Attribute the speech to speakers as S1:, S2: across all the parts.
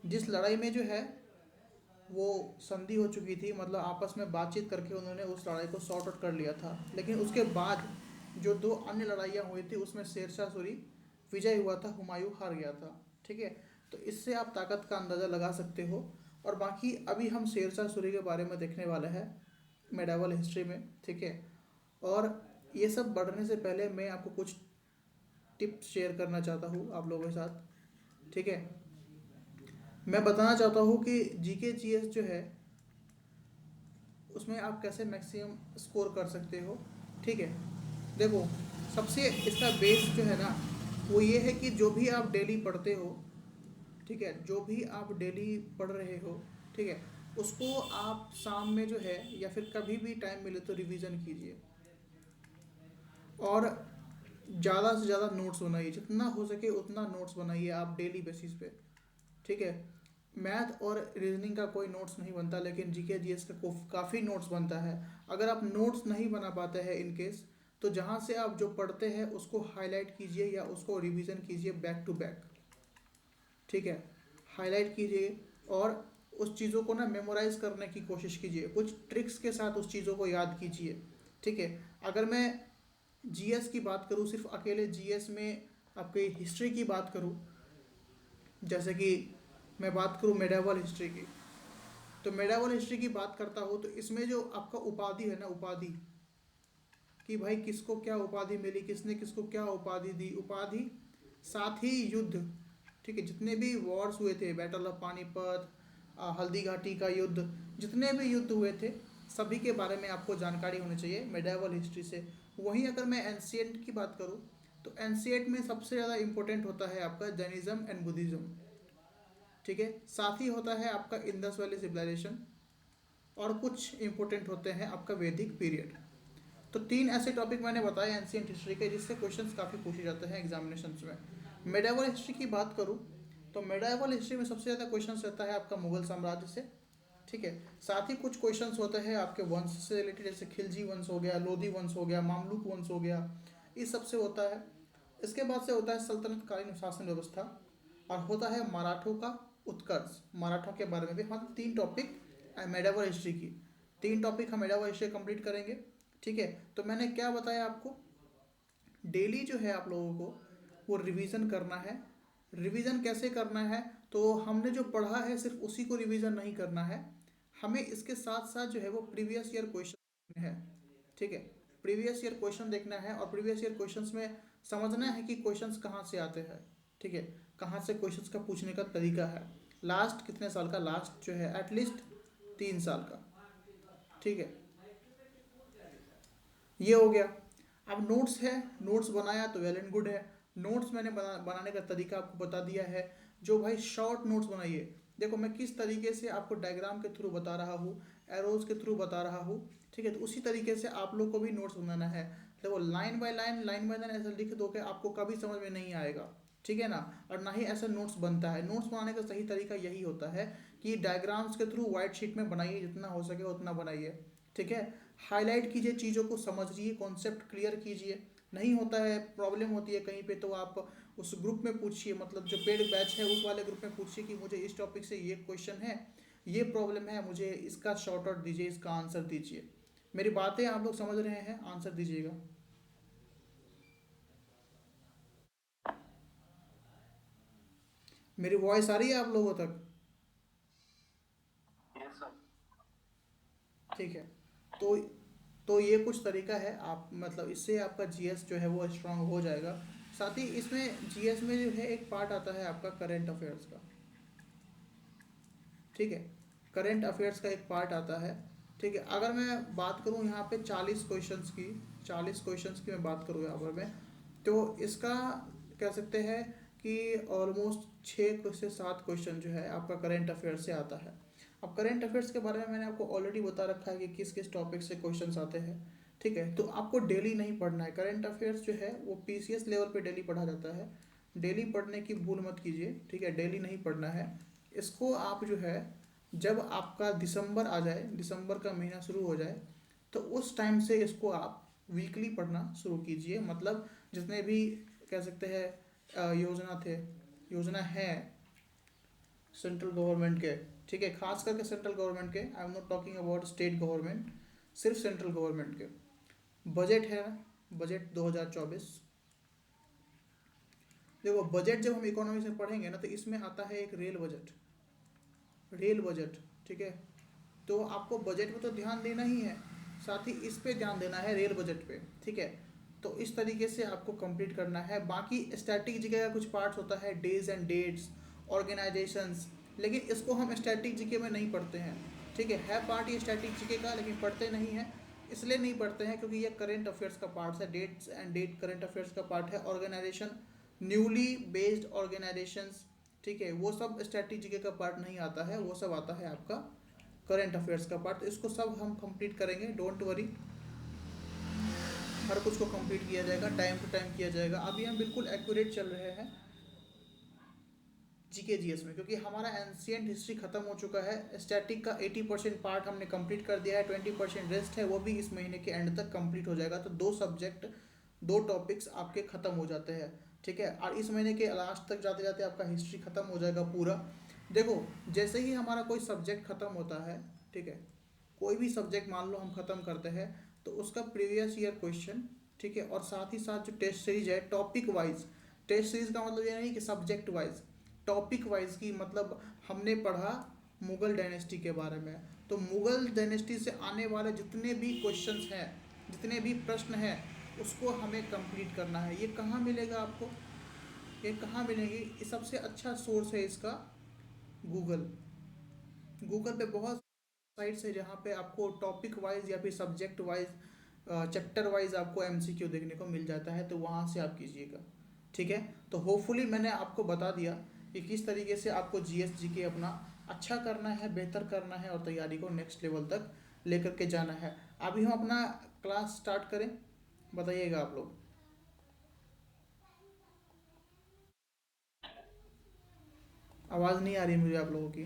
S1: जिस लड़ाई में जो है वो संधि हो चुकी थी, मतलब आपस में बातचीत करके उन्होंने उस लड़ाई को सॉर्ट आउट कर लिया था, लेकिन उसके बाद जो दो अन्य लड़ाइयाँ हुई थी उसमें शेरशाह सूरी विजय हुआ था, हुमायूं हार गया था। ठीक है, तो इससे आप ताकत का अंदाज़ा लगा सकते हो। और बाकी अभी हम शेरशाह सूरी के बारे में देखने वाले हैं मेडावल हिस्ट्री में। ठीक है, और ये सब बढ़ने से पहले मैं आपको कुछ टिप्स शेयर करना चाहता हूँ आप लोगों के साथ। ठीक है, मैं बताना चाहता हूँ कि जीके जीएस जो है उसमें आप कैसे मैक्सिमम स्कोर कर सकते हो। ठीक है, देखो, सबसे इसका बेस जो है ना वो ये है कि जो भी आप डेली पढ़ते हो, ठीक है, जो भी आप डेली पढ़ रहे हो, ठीक है, उसको आप शाम में जो है या फिर कभी भी टाइम मिले तो रिवीजन कीजिए। और ज़्यादा से ज़्यादा नोट्स बनाइए, जितना हो सके उतना नोट्स बनाइए आप डेली बेसिस पे। ठीक है, मैथ और रीजनिंग का कोई नोट्स नहीं बनता, लेकिन जीके जीएस का काफ़ी नोट्स बनता है। अगर आप नोट्स नहीं बना पाते हैं इन केस, तो जहाँ से आप जो पढ़ते हैं उसको हाईलाइट कीजिए या उसको रिवीजन कीजिए बैक टू बैक। ठीक है, हाईलाइट कीजिए और उस चीज़ों को ना मेमोराइज करने की कोशिश कीजिए, कुछ ट्रिक्स के साथ उस चीज़ों को याद कीजिए। ठीक है, अगर मैं जीएस की बात करूँ, सिर्फ अकेले जीएस में आपकी हिस्ट्री की बात करूँ, जैसे कि मैं बात करूँ मेडावल हिस्ट्री की, तो मेडावल हिस्ट्री की बात करता हूँ तो इसमें जो आपका उपाधि है ना, उपाधि, कि भाई किसको क्या उपाधि मिली, किसने किसको क्या उपाधि दी, उपाधि, साथ ही युद्ध। ठीक है, जितने भी वॉर्स हुए थे, बैटल ऑफ पानीपत, हल्दी घाटी का युद्ध, जितने भी युद्ध हुए थे सभी के बारे में आपको जानकारी होनी चाहिए मेडावल हिस्ट्री से। वहीं अगर मैं एंशियंट की बात करूँ, तो एंशियंट में सबसे ज़्यादा इंपॉर्टेंट होता है आपका जैनिज़्म एंड बुद्धिज़्म। ठीक है, साथ ही होता है आपका इंडस वैली सिविलाइजेशन, और कुछ इंपॉर्टेंट होते हैं आपका वैदिक पीरियड। तो तीन ऐसे टॉपिक मैंने बताए एंशियंट हिस्ट्री के जिससे क्वेश्चंस काफ़ी पूछे जाते हैं एग्जामिनेशंस में। मेडावल हिस्ट्री की बात करूँ, तो मेडावल हिस्ट्री में सबसे ज़्यादा क्वेश्चंस रहता है आपका मुगल साम्राज्य से। ठीक है, साथ ही कुछ क्वेश्चंस होते हैं आपके वंश से रिलेटेड, जैसे खिलजी वंश हो गया, लोधी वंश हो गया, मामलुक वंश हो गया, इस सब से होता है। इसके बाद से होता है सल्तनत कालीन शासन व्यवस्था, और होता है मराठों का उत्कर्ष। मराठों के बारे में भी हम तीन टॉपिक मेडावल हिस्ट्री की, तीन टॉपिक हम मेडावल हिस्ट्री कंप्लीट करेंगे। ठीक है, तो मैंने क्या बताया आपको, डेली जो है आप लोगों को वो रिवीजन करना है। रिवीजन कैसे करना है, तो हमने जो पढ़ा है सिर्फ उसी को रिवीजन नहीं करना है, हमें इसके साथ साथ जो है वो प्रीवियस ईयर क्वेश्चन है। ठीक है, प्रीवियस ईयर क्वेश्चन देखना है, और प्रीवियस ईयर क्वेश्चंस में समझना है कि क्वेश्चंस कहाँ से आते हैं। ठीक है, कहाँ से क्वेश्चंस का पूछने का तरीका है, लास्ट कितने साल का, लास्ट जो है एटलीस्ट 3 साल का। ठीक है, ये हो गया। अब नोट्स है, नोट्स बनाया तो वेल एंड गुड है। नोट्स मैंने बनाने का तरीका आपको बता दिया है। जो भाई शॉर्ट नोट्स बनाइए, देखो मैं किस तरीके से आपको डायग्राम के थ्रू बता रहा हूँ, एरोज के थ्रू बता रहा हूँ। ठीक है, तो उसी तरीके से आप लोग को भी नोट्स बनाना है। देखो line by line, line by line ऐसा लिख दोगे आपको कभी समझ में नहीं आएगा। ठीक है ना, और ना ही ऐसा नोट्स बनता है। नोट्स बनाने का सही तरीका यही होता है कि डायग्राम्स के थ्रू वाइट शीट में बनाइए, जितना हो सके उतना बनाइए। ठीक है, हाईलाइट कीजिए, चीज़ों को समझिए, कॉन्सेप्ट क्लियर कीजिए। नहीं होता है, प्रॉब्लम होती है कहीं पे, तो आप उस ग्रुप में पूछिए, मतलब जो पेड बैच है उस वाले ग्रुप में पूछिए कि मुझे इस टॉपिक से ये क्वेश्चन है, ये प्रॉब्लम है, मुझे इसका शॉर्ट आउट दीजिए, इसका आंसर दीजिए। मेरी बातें आप लोग समझ रहे हैं, आंसर दीजिएगा। मेरी वॉइस आ रही है आप लोगों तक? ठीक है, तो ये कुछ तरीका है, आप मतलब इससे आपका जीएस जो है वो स्ट्रांग हो जाएगा। साथ ही इसमें जीएस में जो है एक पार्ट आता है आपका करंट अफेयर्स का। ठीक है, करंट अफेयर्स का एक पार्ट आता है। ठीक है, अगर मैं बात करूँ यहाँ पे 40 क्वेश्चंस की, 40 क्वेश्चंस की मैं बात करूँ यहाँ पर मैं, तो इसका कह सकते हैं कि ऑलमोस्ट 6 से 7 क्वेश्चन जो है आपका करंट अफेयर्स से आता है। अब करंट अफेयर्स के बारे में मैंने आपको ऑलरेडी बता रखा है कि किस किस टॉपिक से क्वेश्चंस आते हैं। ठीक है, तो आपको डेली नहीं पढ़ना है करंट अफेयर्स, जो है वो पीसीएस लेवल पे डेली पढ़ा जाता है। डेली पढ़ने की भूल मत कीजिए। ठीक है, डेली नहीं पढ़ना है। इसको आप जो है, जब आपका दिसंबर आ जाए, दिसंबर का महीना शुरू हो जाए, तो उस टाइम से इसको आप वीकली पढ़ना शुरू कीजिए। मतलब जितने भी कह सकते हैं योजना थे, योजना है, सेंट्रल गवर्नमेंट के, ठीक है, खास करके सेंट्रल गवर्नमेंट के, I am not talking about state government, सिर्फ सेंट्रल गवर्नमेंट के। बजट है, बजट 2024। देखो बजट जब हम इकोनॉमी से पढ़ेंगे ना तो इसमें आता है एक रेल बजट, रेल बजट, ठीक है। तो आपको बजट पे तो ध्यान देना ही है, साथ ही इस पे ध्यान देना है, रेल बजट पे, ठीक है। तो इस तरीके से आपको कंप्लीट करना है। बाकी स्टैटिक जीके का कुछ पार्ट्स होता है, डेज एंड डेट्स, ऑर्गेनाइजेशंस, लेकिन इसको हम स्टैटिक जीके में नहीं पढ़ते हैं, ठीक है पार्ट ये स्टैटिक जीके का, लेकिन पढ़ते नहीं हैं। इसलिए नहीं पढ़ते हैं क्योंकि ये करंट अफेयर्स का पार्ट है, dates and date current affairs का पार्ट है। ऑर्गेनाइजेशन, न्यूली बेस्ड ऑर्गेनाइजेशंस, ठीक है, वो सब स्टैटिक जीके का पार्ट नहीं आता है, वो सब आता है आपका करंट अफेयर्स का पार्ट। तो इसको सब हम कंप्लीट करेंगे, डोंट वरी, हर कुछ को कंप्लीट किया जाएगा, टाइम टू टाइम किया जाएगा। अभी हम बिल्कुल एक्यूरेट चल रहे हैं जीके जीएस में, क्योंकि हमारा एंशियंट हिस्ट्री खत्म हो चुका है। स्टैटिक का 80% पार्ट हमने कंप्लीट कर दिया है, 20% रेस्ट है, वो भी इस महीने के एंड तक कंप्लीट हो जाएगा। तो 2 सब्जेक्ट, 2 टॉपिक्स आपके खत्म हो जाते हैं, ठीक है। और इस महीने के लास्ट तक जाते जाते आपका हिस्ट्री खत्म हो जाएगा पूरा। देखो जैसे ही हमारा कोई सब्जेक्ट खत्म होता है, ठीक है, कोई भी सब्जेक्ट मान लो हम खत्म करते हैं, तो उसका प्रीवियस ईयर क्वेश्चन, ठीक है, और साथ ही साथ जो टेस्ट सीरीज है टॉपिक वाइज, टेस्ट सीरीज का मतलब ये नहीं कि सब्जेक्ट वाइज, टॉपिक वाइज की, मतलब हमने पढ़ा मुगल डायनेस्टी के बारे में, तो मुगल डायनेस्टी से आने वाले जितने भी क्वेश्चंस हैं, जितने भी प्रश्न हैं, उसको हमें कंप्लीट करना है। ये कहाँ मिलेगा आपको, ये कहाँ मिलेंगी, ये सबसे अच्छा सोर्स है इसका गूगल। गूगल पे बहुत साइट्स है जहाँ पे आपको टॉपिक वाइज या फिर सब्जेक्ट वाइज, चैप्टर वाइज आपको एमसीक्यू देखने को मिल जाता है, तो वहाँ से आप कीजिएगा, ठीक है। तो होपफुली मैंने आपको बता दिया कि किस तरीके से आपको जीएस जीके अपना अच्छा करना है, बेहतर करना है और तैयारी को नेक्स्ट लेवल तक लेकर के जाना है। अभी हम अपना क्लास स्टार्ट करें, बताइएगा आप लोग। आवाज़ नहीं आ रही मुझे आप लोगों की।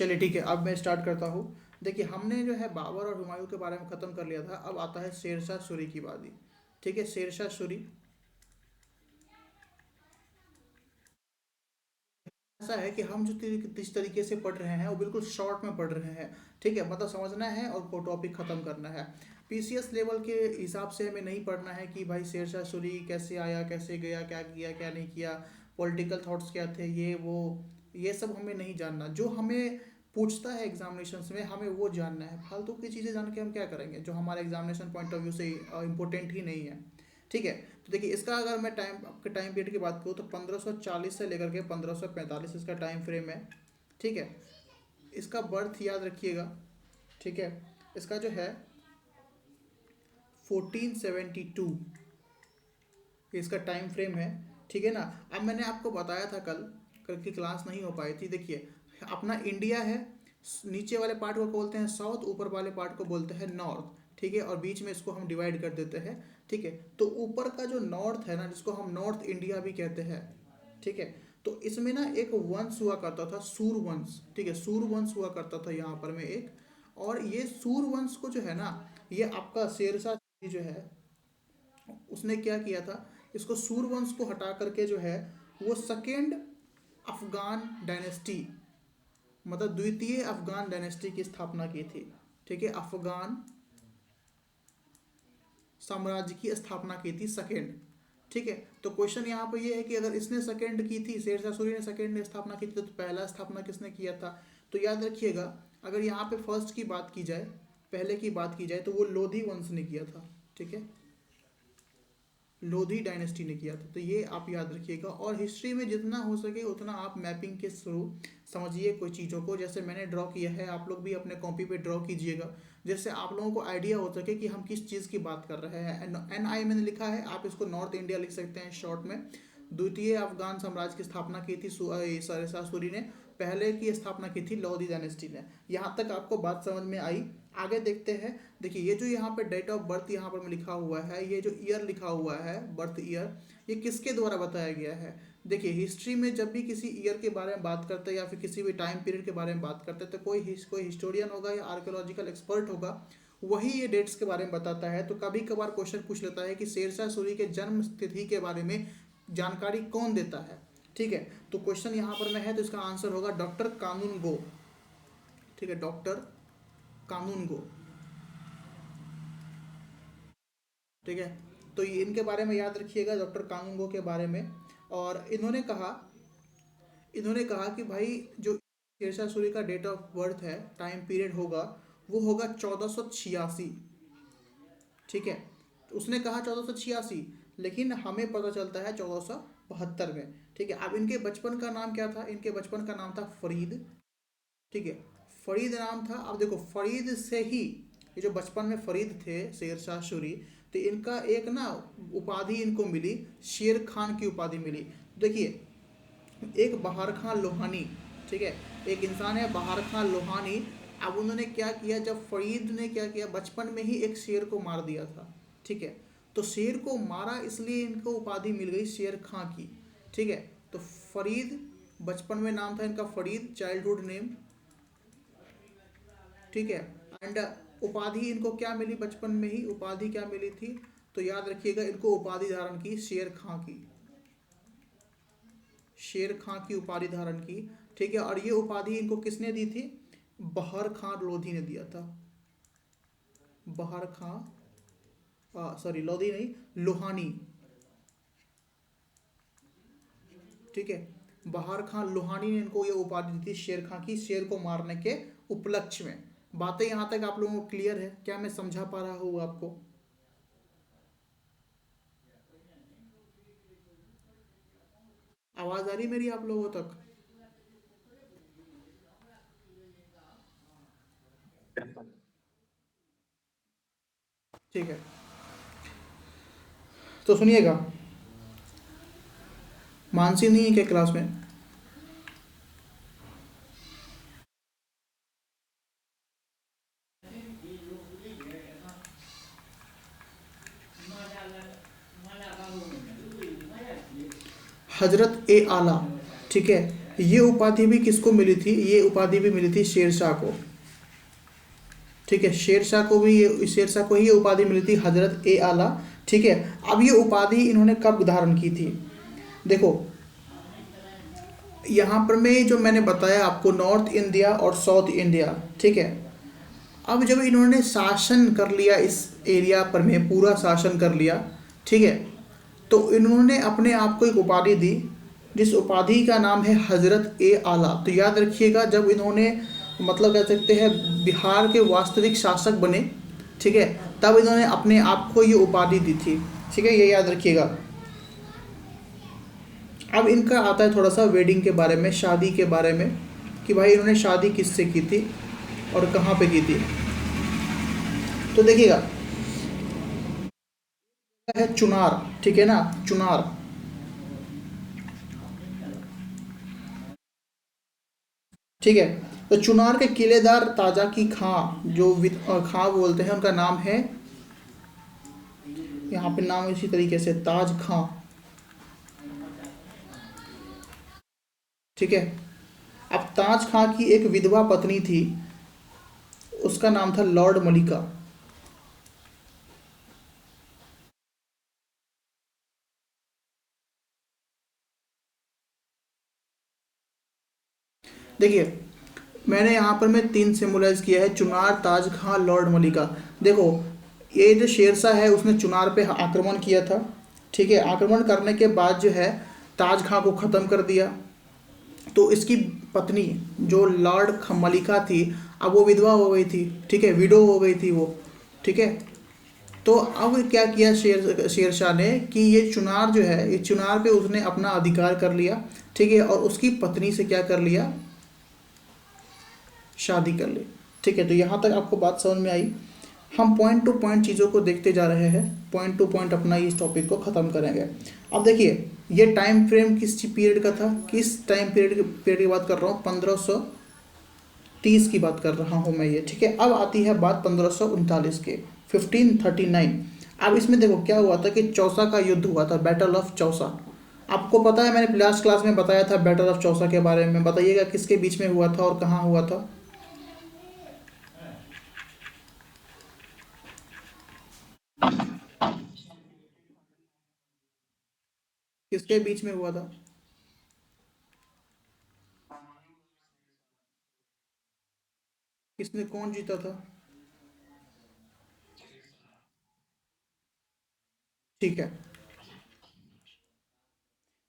S1: चलिए ठीक है, अब मैं स्टार्ट करता हूँ। देखिए हमने जो है बाबर और हुमायूं के बारे में ख़त्म कर लिया था, अब आता है शेरशाह सूरी की बारी, ठीक है। शेरशाह सूरी ऐसा है कि हम जो जिस तरीके से पढ़ रहे हैं वो बिल्कुल शॉर्ट में पढ़ रहे हैं, ठीक है, मतलब समझना है और वो टॉपिक ख़त्म करना है। पीसीएस लेवल के हिसाब से हमें नहीं पढ़ना है कि भाई शेरशाह सूरी कैसे आया, कैसे गया, क्या किया क्या नहीं किया, पॉलिटिकल थॉट्स क्या थे, ये वो, ये सब हमें नहीं जानना। जो हमें पूछता है एग्जामिनेशन में हमें वो जानना है, फालतू की चीज़ें जान के हम क्या करेंगे जो हमारे एग्जामिनेशन पॉइंट ऑफ व्यू से इम्पोर्टेंट ही नहीं है, ठीक है। तो देखिए इसका अगर मैं टाइम, आपके टाइम पीरियड की बात करूँ तो 1540 से लेकर के 1545 इसका टाइम फ्रेम है, ठीक है। इसका बर्थ याद रखिएगा, ठीक है। इसका जो है 1472 इसका टाइम फ्रेम है, ठीक है ना। अब मैंने आपको बताया था कल, कल की क्लास नहीं हो पाई थी। देखिए अपना इंडिया है, नीचे वाले पार्ट को बोलते हैं साउथ, ऊपर वाले पार्ट को बोलते हैं नॉर्थ, ठीक है, और बीच में इसको हम डिवाइड कर देते हैं, ठीक है। तो ऊपर का जो नॉर्थ है ना, जिसको हम नॉर्थ इंडिया भी कहते हैं, ठीक है, तो इसमें ना एक वंश हुआ करता था, सूर वंश, ठीक है, सूर वंश हुआ करता था यहाँ पर में एक। और ये सूर वंश को जो है ना, ये आपका शेरशाह जो है उसने क्या किया था, इसको सूरवंश को हटा करके जो है वो सेकेंड अफगान डायनेस्टी, मतलब द्वितीय अफगान डायनेस्टी की स्थापना की थी, ठीक है। अफगान साम्राज्य की स्थापना की थी सेकेंड, ठीक है। तो क्वेश्चन यहाँ पर ये है कि अगर इसने सेकेंड की थी, शेरशाह सूरी ने सेकेंड स्थापना की थी, तो पहला स्थापना किसने किया था। तो याद रखिएगा, अगर यहाँ पे फर्स्ट की बात की जाए, पहले की बात की जाए, तो वो लोधी वंश ने किया था, ठीक है, लोधी डायनेस्टी ने किया था। तो ये आप याद रखिएगा, और हिस्ट्री में जितना हो सके उतना आप मैपिंग के थ्रू समझिए कोई चीज़ों को। जैसे मैंने ड्रॉ किया है, आप लोग भी अपने कॉपी पे ड्रॉ कीजिएगा, जिससे आप लोगों को आइडिया हो सके कि हम किस चीज़ की बात कर रहे हैं। एन आई मैंने लिखा है, आप इसको नॉर्थ इंडिया लिख सकते हैं शॉर्ट में। द्वितीय अफगान साम्राज्य की स्थापना की थी शेरशाह सूरी ने, पहले की स्थापना की थी लोधी डायनेस्टी ने। यहाँ तक आपको बात समझ में आई। आगे देखते हैं। देखिए ये जो यहाँ पे डेट ऑफ बर्थ यहाँ पर लिखा हुआ है, ये जो ईयर लिखा हुआ है, बर्थ ईयर, ये किसके द्वारा बताया गया है। देखिए हिस्ट्री में जब भी किसी ईयर के बारे में बात करते हैं या फिर किसी भी टाइम पीरियड के बारे में बात करते हैं, तो कोई हिस्टोरियन होगा या आर्कियोलॉजिकल एक्सपर्ट होगा, वही ये डेट्स के बारे में बताता है। तो कभी कभार क्वेश्चन पूछ लेता है कि शेरशाह सूरी के जन्म तिथि के बारे में जानकारी कौन देता है। ठीक है, तो क्वेश्चन यहाँ पर में है, तो इसका आंसर होगा डॉक्टर कानूनगो। ठीक है, डॉक्टर कानूनगो। ठीक है, तो ये इनके बारे में याद रखिएगा, डॉक्टर कानूनगो के बारे में। और इन्होंने कहा कि भाई जो शेरशाह सूरी का डेट ऑफ बर्थ है, टाइम पीरियड होगा, वो होगा 1486। ठीक है, तो उसने कहा 1486, लेकिन हमें पता चलता है 1472 में। ठीक है, अब इनके बचपन का नाम क्या था? इनके बचपन का नाम था फरीद। ठीक है, फरीद नाम था। अब देखो, फरीद से ही ये जो बचपन में फरीद थे शेरशाह सूरी, तो इनका एक ना उपाधि इनको मिली, शेर खान की उपाधि मिली। देखिए, एक बहार खान लोहानी, ठीक है, एक इंसान है बहार खान लोहानी। अब उन्होंने क्या किया, जब फरीद ने क्या किया, बचपन में ही एक शेर को मार दिया था। ठीक है, तो शेर को मारा, इसलिए इनको उपाधि मिल गई शेर खां की। ठीक है, तो फरीद, बचपन में नाम था इनका फरीद, चाइल्डहुड नेम। ठीक है, एंड उपाधि इनको क्या मिली, बचपन में ही उपाधि क्या मिली थी? तो याद रखिएगा, इनको उपाधि धारण की शेर खां की, शेर खां की उपाधि धारण की। ठीक है, और ये उपाधि इनको किसने दी थी? बहार खान लोधी ने दिया था। बहार खां, सॉरी लोधी नहीं, लोहानी। ठीक है, बहार खान लोहानी ने इनको ये उपाधि दी थी शेर खां की, शेर को मारने के उपलक्ष्य में। बातें यहाँ तक आप लोगों को क्लियर है? क्या मैं समझा पा रहा हूँ आपको? आवाज आ रही मेरी आप लोगों तक? ठीक है, तो सुनिएगा। मानसी नहीं है क्या क्लास में? हजरत ए आला। ठीक है, ये उपाधि भी किसको मिली थी? ये उपाधि भी मिली थी शेरशाह को। ठीक है, शेरशाह को भी ये, शेरशाह को ही ये उपाधि मिली थी, हजरत ए आला। ठीक है, अब ये उपाधि इन्होंने कब धारण की थी? देखो, यहाँ पर मैं जो मैंने बताया आपको, नॉर्थ इंडिया और साउथ इंडिया। ठीक है, अब जब इन्होंने शासन कर लिया इस एरिया पर में, पूरा शासन कर लिया, ठीक है, तो इन्होंने अपने आप को एक उपाधि दी, जिस उपाधि का नाम है हजरत ए आला। तो याद रखिएगा, जब इन्होंने, मतलब कह सकते हैं, बिहार के वास्तविक शासक बने, ठीक है, तब इन्होंने अपने आप को ये उपाधि दी थी। ठीक है, ये याद रखिएगा। अब इनका आता है थोड़ा सा वेडिंग के बारे में, शादी के बारे में, कि भाई इन्होंने शादी किससे की थी और कहाँ पे की थी। तो देखिएगा, है चुनार। ठीक है ना, चुनार। ठीक है, तो चुनार के किलेदार ताजा की खां, जो खां बोलते हैं, उनका नाम है, यहाँ पे नाम इसी तरीके से, ताज खां। ठीक है, अब ताज खां की एक विधवा पत्नी थी, उसका नाम था लॉर्ड मलिका। देखिए, मैंने यहाँ पर मैं 3 सिम्बलाइज किया है, चुनार, ताज खां, लॉर्ड मलिका। देखो, ये जो शेरशाह है, उसने चुनार पे आक्रमण किया था। ठीक है, आक्रमण करने के बाद जो है, ताज खां को ख़त्म कर दिया। तो इसकी पत्नी, जो लॉर्ड मलिका थी, अब वो विधवा हो गई थी। ठीक है, विडो हो गई थी वो। ठीक है, तो अब क्या किया शेरशाह ने, कि ये चुनार जो है, ये चुनार पे उसने अपना अधिकार कर लिया। ठीक है, और उसकी पत्नी से क्या कर लिया, शादी कर ली। ठीक है, तो यहाँ तक आपको बात समझ में आई। हम पॉइंट टू पॉइंट चीज़ों को देखते जा रहे हैं, पॉइंट टू पॉइंट अपना इस टॉपिक को ख़त्म करेंगे। अब देखिए, ये टाइम फ्रेम किस पीरियड का था, किस टाइम पीरियड की बात कर रहा हूँ, 1530 की बात कर रहा हूँ मैं ये। ठीक है, अब आती है बात 1539 के, 1539। अब इसमें देखो क्या हुआ था, कि चौसा का युद्ध हुआ था, बैटल ऑफ चौसा। आपको पता है, मैंने लास्ट क्लास में बताया था बैटल ऑफ चौसा के बारे में। बताइएगा किसके बीच में हुआ था और कहाँ हुआ था? किसके बीच में हुआ था? किसने, कौन जीता था? ठीक है।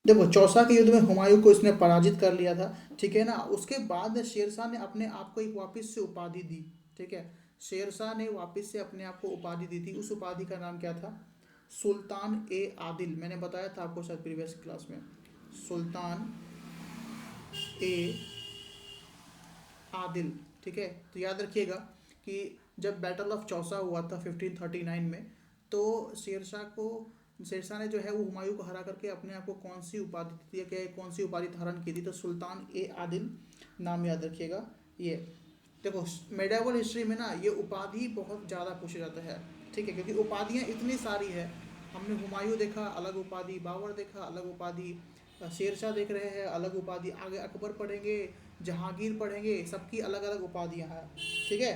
S1: देखो, चौसा के युद्ध में हुमायूं को इसने पराजित कर लिया था। ठीक है ना। उसके बाद शेरशाह ने अपने आप को एक वापस से उपाधि दी। ठीक है। शेरशाह ने वापस से अपने आप को उपाधि दी थी। उस उपाधि का नाम क्या था? सुल्तान ए आदिल। मैंने बताया था आपको शायद प्रीवियस क्लास में। सुल्तान ए आदिल। ठीक है। तो याद रखिएगा कि जब बैटल ऑफ चौसा हुआ था 1539 में, तो शेरशाह को शेरशाह ने जो है वो हुमायूं को हरा करके अपने आप को कौन सी उपाधि दी थी, या क्या कौन सी उपाधि धारण की थी? तो सुल्तान ए आदिल नाम याद रखिएगा ये। देखो, मेडावल हिस्ट्री में ना ये उपाधि बहुत ज़्यादा पूछा जाता है। ठीक है, क्योंकि उपाधियाँ इतनी सारी है। हमने हुमायूं देखा, अलग उपाधि। बाबर देखा, अलग उपाधि। शेरशाह देख रहे हैं, अलग उपाधि। आगे अकबर पढ़ेंगे, जहांगीर पढ़ेंगे, सबकी अलग अलग उपाधियाँ हैं। ठीक है।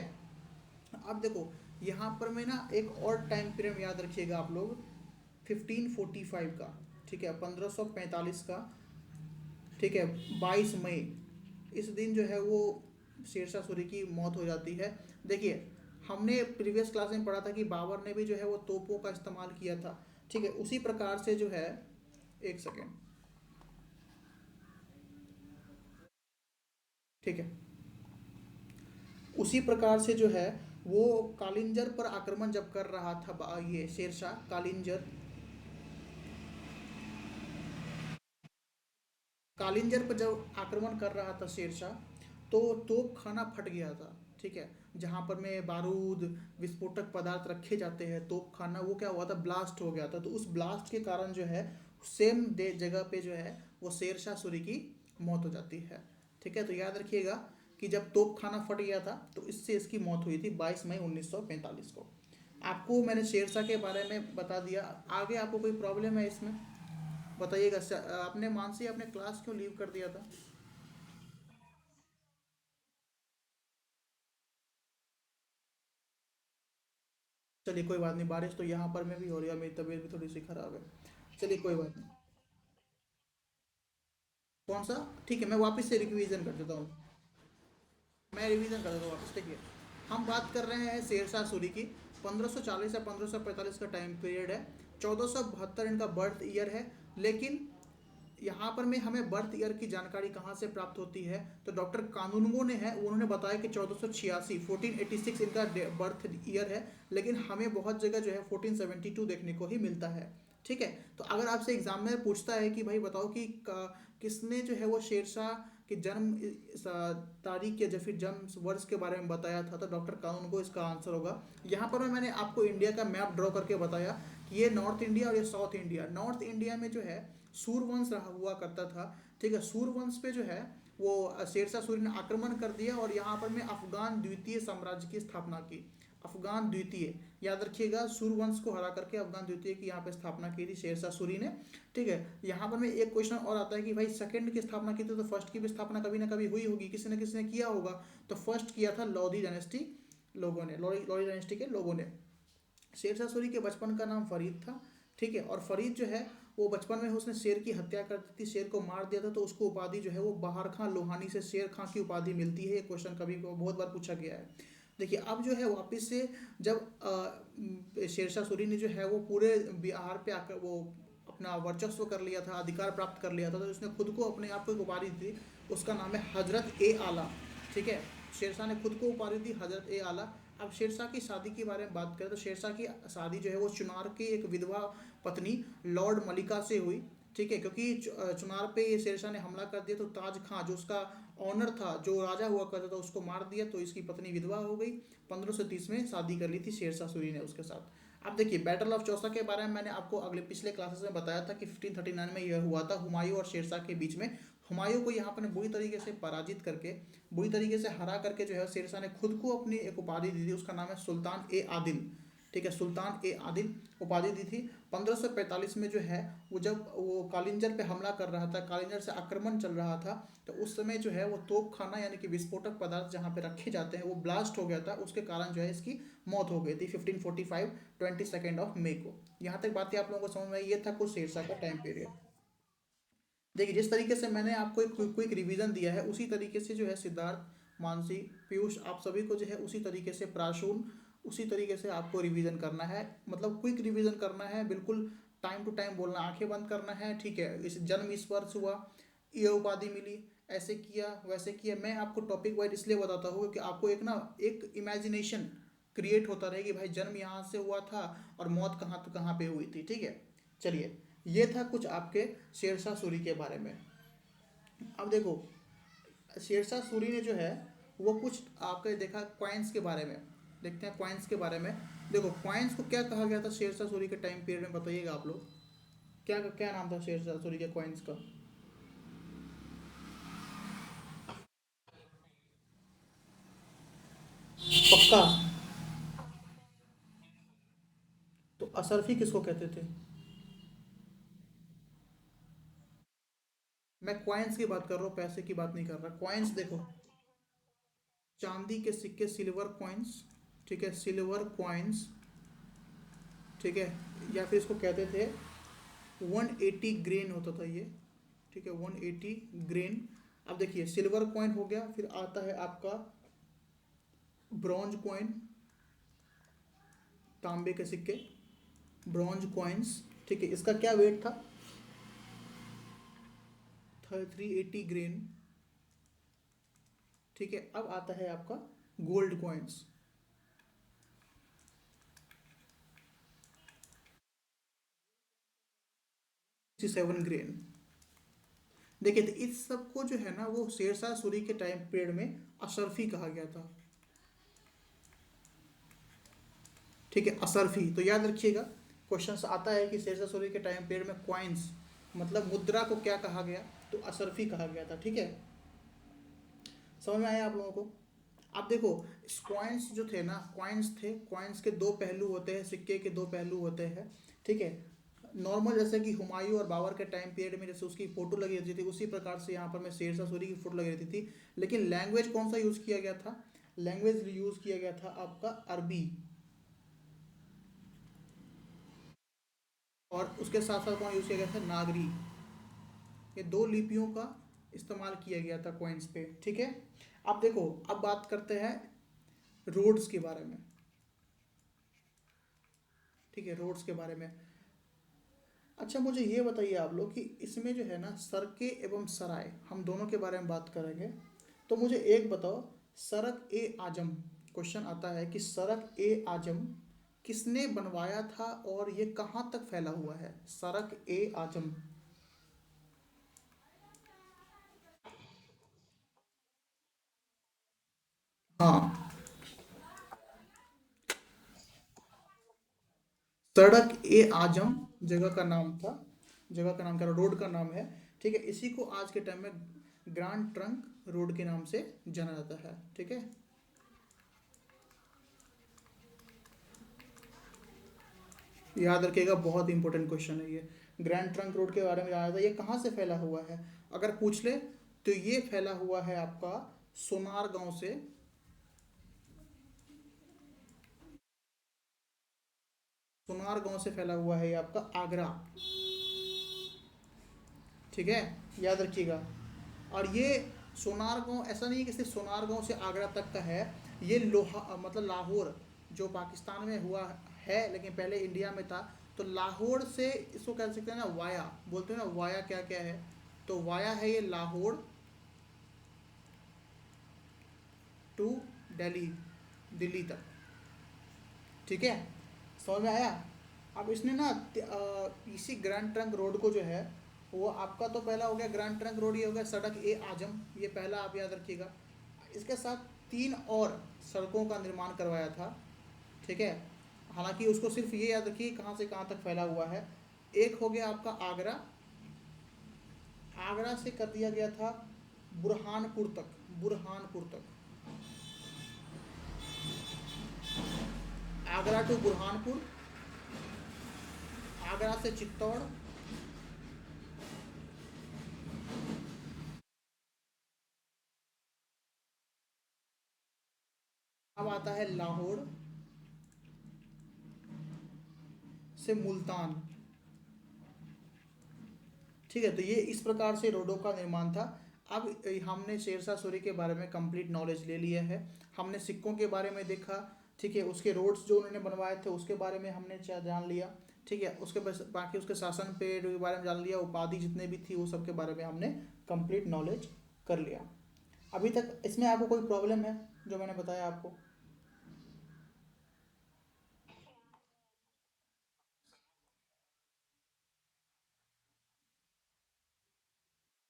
S1: अब देखो, यहाँ पर मैं ना एक और टाइम पीरियड याद रखिएगा आप लोग, 1545 का। ठीक है, 1545 का। ठीक है, 22 मई, इस दिन जो है वो शेरशाह सूरी की मौत हो जाती है। देखिए, हमने प्रीवियस क्लास में पढ़ा था कि बाबर ने भी जो है वो तोपों का इस्तेमाल किया था। ठीक है, उसी प्रकार से जो है, एक सेकेंड। ठीक है, उसी प्रकार से जो है वो कालिंजर पर आक्रमण जब कर रहा था, ये शेरशाह कालिंजर, कालिंजर पर जब आक्रमण कर रहा था शेरशाह, तो तोप खाना फट गया था। ठीक है, जहाँ पर में बारूद, विस्फोटक पदार्थ रखे जाते हैं, तोप खाना, वो क्या हुआ था, ब्लास्ट हो गया था। तो उस ब्लास्ट के कारण जो है सेम जगह पे जो है वो शेरशाह सूरी की मौत हो जाती है। ठीक है, तो याद रखिएगा कि जब तोप खाना फट गया था तो इससे इसकी मौत हुई थी 22 मई 1945 को। आपको मैंने शेरशाह के बारे में बता दिया। आगे आपको कोई प्रॉब्लम है इसमें? बताइएगा। आपने, मानसी, अपने क्लास क्यों लीव कर दिया था? चलिए कोई बात नहीं, बारिश तो यहाँ पर में भी हो रही है, मेरी तबीयत भी थोड़ी सी खराब है। चलिए कोई बात नहीं। कौन सा? ठीक है, मैं वापस से रिवीजन कर देता हूँ। मैं रिवीजन कर देता हूँ वापस। देखिए, हम बात कर रहे हैं शेरशाह सूरी की। 1540 या 1545 का टाइम पीरियड है। 1472 इनका बर्थ ईयर है। लेकिन यहाँ पर में हमें बर्थ ईयर की जानकारी कहाँ से प्राप्त होती है? तो डॉक्टर कानूनगो ने है, उन्होंने बताया कि 1486, 1486 इनका बर्थ ईयर है। लेकिन हमें बहुत जगह जो है 1472 देखने को ही मिलता है। ठीक है। तो अगर आपसे एग्जाम में पूछता है कि भाई बताओ कि किसने जो है वो शेरशाह के जन्म तारीख या फिर जन्म वर्ष के बारे में बताया था, तो डॉक्टर कानूनगो इसका आंसर होगा। यहाँ पर मैंने आपको इंडिया का मैप ड्रॉ करके बताया कि ये नॉर्थ इंडिया और ये साउथ इंडिया। नॉर्थ इंडिया में जो है सूरवंश रहा हुआ करता था। ठीक है, सूरवंश पे जो है वो शेरशाह सूरी ने आक्रमण कर दिया और यहाँ पर में अफगान द्वितीय साम्राज्य की स्थापना की। अफगान द्वितीय, याद रखिएगा, सूरवंश को हरा करके अफगान द्वितीय की यहाँ पे स्थापना की थी शेरशाह सूरी ने। ठीक है। यहाँ पर में एक क्वेश्चन और आता है कि भाई सेकंड की स्थापना की थी तो फर्स्ट की भी स्थापना कभी ना कभी हुई होगी, किसी न किसी ने किया होगा। तो फर्स्ट किया था लोधी डायनेस्टी लोगों ने, लोधी डायनेस्टी के लोगों ने। शेरशाह सूरी के बचपन का नाम फरीद था। ठीक है, और फरीद जो है वो बचपन में उसने शेर की हत्या कर दी थी, शेर को मार दिया था, तो उसको उपाधि जो है वो बहार खां लोहानी से शेर खां की उपाधि मिलती है। ये क्वेश्चन कभी बहुत बार पूछा गया है। देखिए, अब जो है वापस से जब शेरशाह सूरी ने जो है वो पूरे बिहार पे आकर वो अपना वर्चस्व कर लिया था, अधिकार प्राप्त कर लिया था, तो उसने खुद को, अपने आप को एक उपाधि दी। उसका नाम है हजरत ए आला। ठीक है, शेरशाह ने खुद को उपाधि दी हजरत ए आला। अब शेरशाह की शादी के बारे में बात करें तो शेरशाह की शादी जो है वो चुनार की एक विधवा पत्नी लॉर्ड मलिका से हुई। ठीक है, क्योंकि चुनार पे ये शेरशाह ने हमला कर दिया, तो ताज खां जो उसका ऑनर था, जो राजा हुआ करता था, उसको मार दिया, तो इसकी पत्नी विधवा हो गई। 1530 में शादी कर ली थी शेरशाह सूरी ने उसके साथ। अब देखिए, बैटल ऑफ चौसा के बारे में मैंने आपको अगले पिछले क्लासेस में बताया था कि 1539 में यह हुआ था हुमायूं और शेरशाह के बीच में। हुमायूं को यहाँ पर बुरी तरीके से पराजित करके, बुरी तरीके से हरा करके जो है शेरशाह ने खुद को अपनी एक उपाधि दी थी, उसका नाम है सुल्तान ए आदिल। ठीक है, सुल्तान ए आदिल उपाधि दी थी। 1545 में जो है वो जब वो कालिंजर पे हमला कर रहा था, कालिंजर से आक्रमण चल रहा था, तो उस समय जो है वो तोप खाना यानी कि विस्फोटक पदार्थ जहाँ पे रखे जाते हैं वो ब्लास्ट हो गया था, उसके कारण जो है इसकी मौत हो गई थी 1545 22 मई को। यहाँ तक बातें आप लोगों को समझ में आई? ये था कुछ शेरशाह का टाइम पीरियड। देखिए जिस तरीके से मैंने आपको एक क्विक रिवीजन दिया है उसी तरीके से जो है सिद्धार्थ, मानसी, पीयूष, आप सभी को जो है उसी तरीके से प्राशून, उसी तरीके से आपको रिवीजन करना है, मतलब क्विक रिवीजन करना है, बिल्कुल टाइम टू टाइम बोलना, आंखें बंद करना है। ठीक है, इस जन्म इस वर्ष हुआ, ये उपाधि मिली, ऐसे किया वैसे किया। मैं आपको टॉपिक वाइज इसलिए बताता हूँ क्योंकि आपको एक ना एक इमेजिनेशन क्रिएट होता रहे कि भाई जन्म यहाँ से हुआ था और मौत कहाँ तो कहाँ पे हुई थी। ठीक है, चलिए ये था कुछ आपके शेरशाह सूरी के बारे में। अब देखो शेरशाह सूरी ने जो है वो कुछ आपके देखा कॉइन्स के बारे में, देखते हैं कॉइन्स के बारे में। देखो कॉइन्स को क्या कहा गया था शेरशाह सूरी के टाइम पीरियड में, बताइएगा आप लोग, क्या क्या नाम था शेरशाह सूरी के कॉइन्स का? पक्का? तो असरफी किसको कहते थे? मैं कॉइन्स की बात कर रहा हूँ, पैसे की बात नहीं कर रहा। कॉइन्स देखो, चांदी के सिक्के, सिल्वर कॉइन्स, ठीक है, सिल्वर कॉइन्स, ठीक है, या फिर इसको कहते थे 180 ग्रेन होता था ये, ठीक है, 180 ग्रेन। अब देखिए सिल्वर कॉइन हो गया, फिर आता है आपका ब्रॉन्ज कॉइन, तांबे के सिक्के, ब्रॉन्ज कॉइन्स, ठीक है, इसका क्या वेट था? 380 ग्रेन, ठीक है। अब आता है आपका गोल्ड कॉइन्स, 67 ग्रेन। देखिए तो इस सब को जो है ना वो शेरशाह सूरी के टाइम पीरियड में अशरफी कहा गया था, ठीक है, असरफी। तो याद रखिएगा क्वेश्चन आता है कि शेरशाह सूरी के टाइम पीरियड में कॉइन्स मतलब मुद्रा को क्या कहा गया, तो असरफी कहा गया था। ठीक है, समझ में आया आप लोगों को? अब देखो कॉइन्स जो थे ना, कॉइन्स थे, कॉइन्स के दो पहलू होते हैं, सिक्के के दो पहलू होते हैं। ठीक है, नॉर्मल जैसे कि हुमायूं और बाबर के टाइम पीरियड में जैसे उसकी फोटो लगी रहती थी उसी प्रकार से यहाँ पर मैं शेरशाह सूरी की फोटो लगी रहती थी। लेकिन लैंग्वेज कौन सा यूज़ किया गया था? लैंग्वेज यूज़ किया गया था आपका अरबी, और उसके साथ साथ कौन यूज़ किया गया था? नागरी। ये दो लिपियों का इस्तेमाल किया गया था कॉइन्स पे। ठीक है, अब देखो अब बात करते हैं रोड्स के बारे में। ठीक है, रोड्स के बारे में। अच्छा मुझे ये बताइए आप लोग कि इसमें जो है ना सड़कें एवं सराय, हम दोनों के बारे में बात करेंगे। तो मुझे एक बताओ, सड़क ए आजम, क्वेश्चन आता है कि सड़क ए आजम किसने बनवाया था और ये कहाँ तक फैला हुआ है? सड़क ए आजम। हाँ, सड़क ए आजम जगह का नाम था, जगह का नाम क्या, रोड का नाम है। ठीक है, इसी को आज के टाइम में ग्रांड ट्रंक रोड के नाम से जाना जाता है। ठीक है, याद रखिएगा बहुत इंपॉर्टेंट क्वेश्चन है ये। ग्रैंड ट्रंक रोड के बारे में जाना था, ये कहाँ से फैला हुआ है अगर पूछ ले, तो ये फैला हुआ है आपका सोनार गांव से, सोनार गांव से फैला हुआ है ये आपका आगरा। ठीक है, याद रखिएगा। और ये सोनार गांव ऐसा नहीं है कि सिर्फ सोनार गांव से आगरा तक का है, ये लोहा मतलब लाहौर जो पाकिस्तान में हुआ है लेकिन पहले इंडिया में था, तो लाहौर से इसको कह सकते हैं ना वाया, बोलते हैं ना वाया क्या क्या है, तो वाया है ये लाहौर टू दिल्ली, दिल्ली तक। ठीक है, समझ में आया? अब इसने ना इसी ग्रैंड ट्रंक रोड को जो है वो आपका तो पहला हो गया ग्रैंड ट्रंक रोड, ये हो गया सड़क ए आजम, ये पहला आप याद रखिएगा। इसके साथ तीन और सड़कों का निर्माण करवाया था। ठीक है, हालांकि उसको सिर्फ ये याद रखिए कहाँ से कहाँ तक फैला हुआ है। एक हो गया आपका आगरा, आगरा से कर दिया गया था बुरहानपुर तक, बुरहानपुर तक। आगरा टू बुरहानपुर, आगरा से चित्तौड़, अब आता है लाहौर से मुल्तान। ठीक है, तो ये इस प्रकार से रोडों का निर्माण था। अब हमने शेरशाह सूरी के बारे में कंप्लीट नॉलेज ले लिया है। हमने सिक्कों के बारे में देखा। ठीक है, उसके रोड्स जो उन्होंने बनवाए थे उसके बारे में हमने जान लिया। ठीक है, उसके बाकी उसके शासन पे के बारे में जान लिया, उपाधि जितने भी थी वो सब के बारे में हमने कंप्लीट नॉलेज कर लिया। अभी तक इसमें आपको कोई प्रॉब्लम है जो मैंने बताया आपको?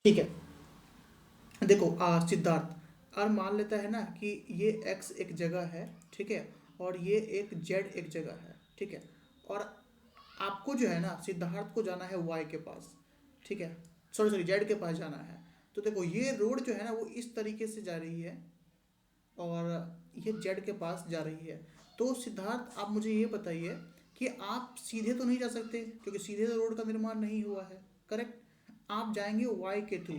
S1: ठीक है, देखो सिद्धार्थ, और मान लेता है ना कि ये एक्स एक जगह है, ठीक है, और ये एक जेड एक जगह है, ठीक है, और आपको जो है ना सिद्धार्थ को जाना है वाई के पास, ठीक है, सॉरी सॉरी जेड के पास जाना है। तो देखो ये रोड जो है ना वो इस तरीके से जा रही है, और ये जेड के पास जा रही है। तो सिद्धार्थ आप मुझे ये बताइए कि आप सीधे तो नहीं जा सकते क्योंकि सीधे तो रोड का निर्माण नहीं हुआ है, करेक्ट। आप जाएंगे वाई के थ्रू,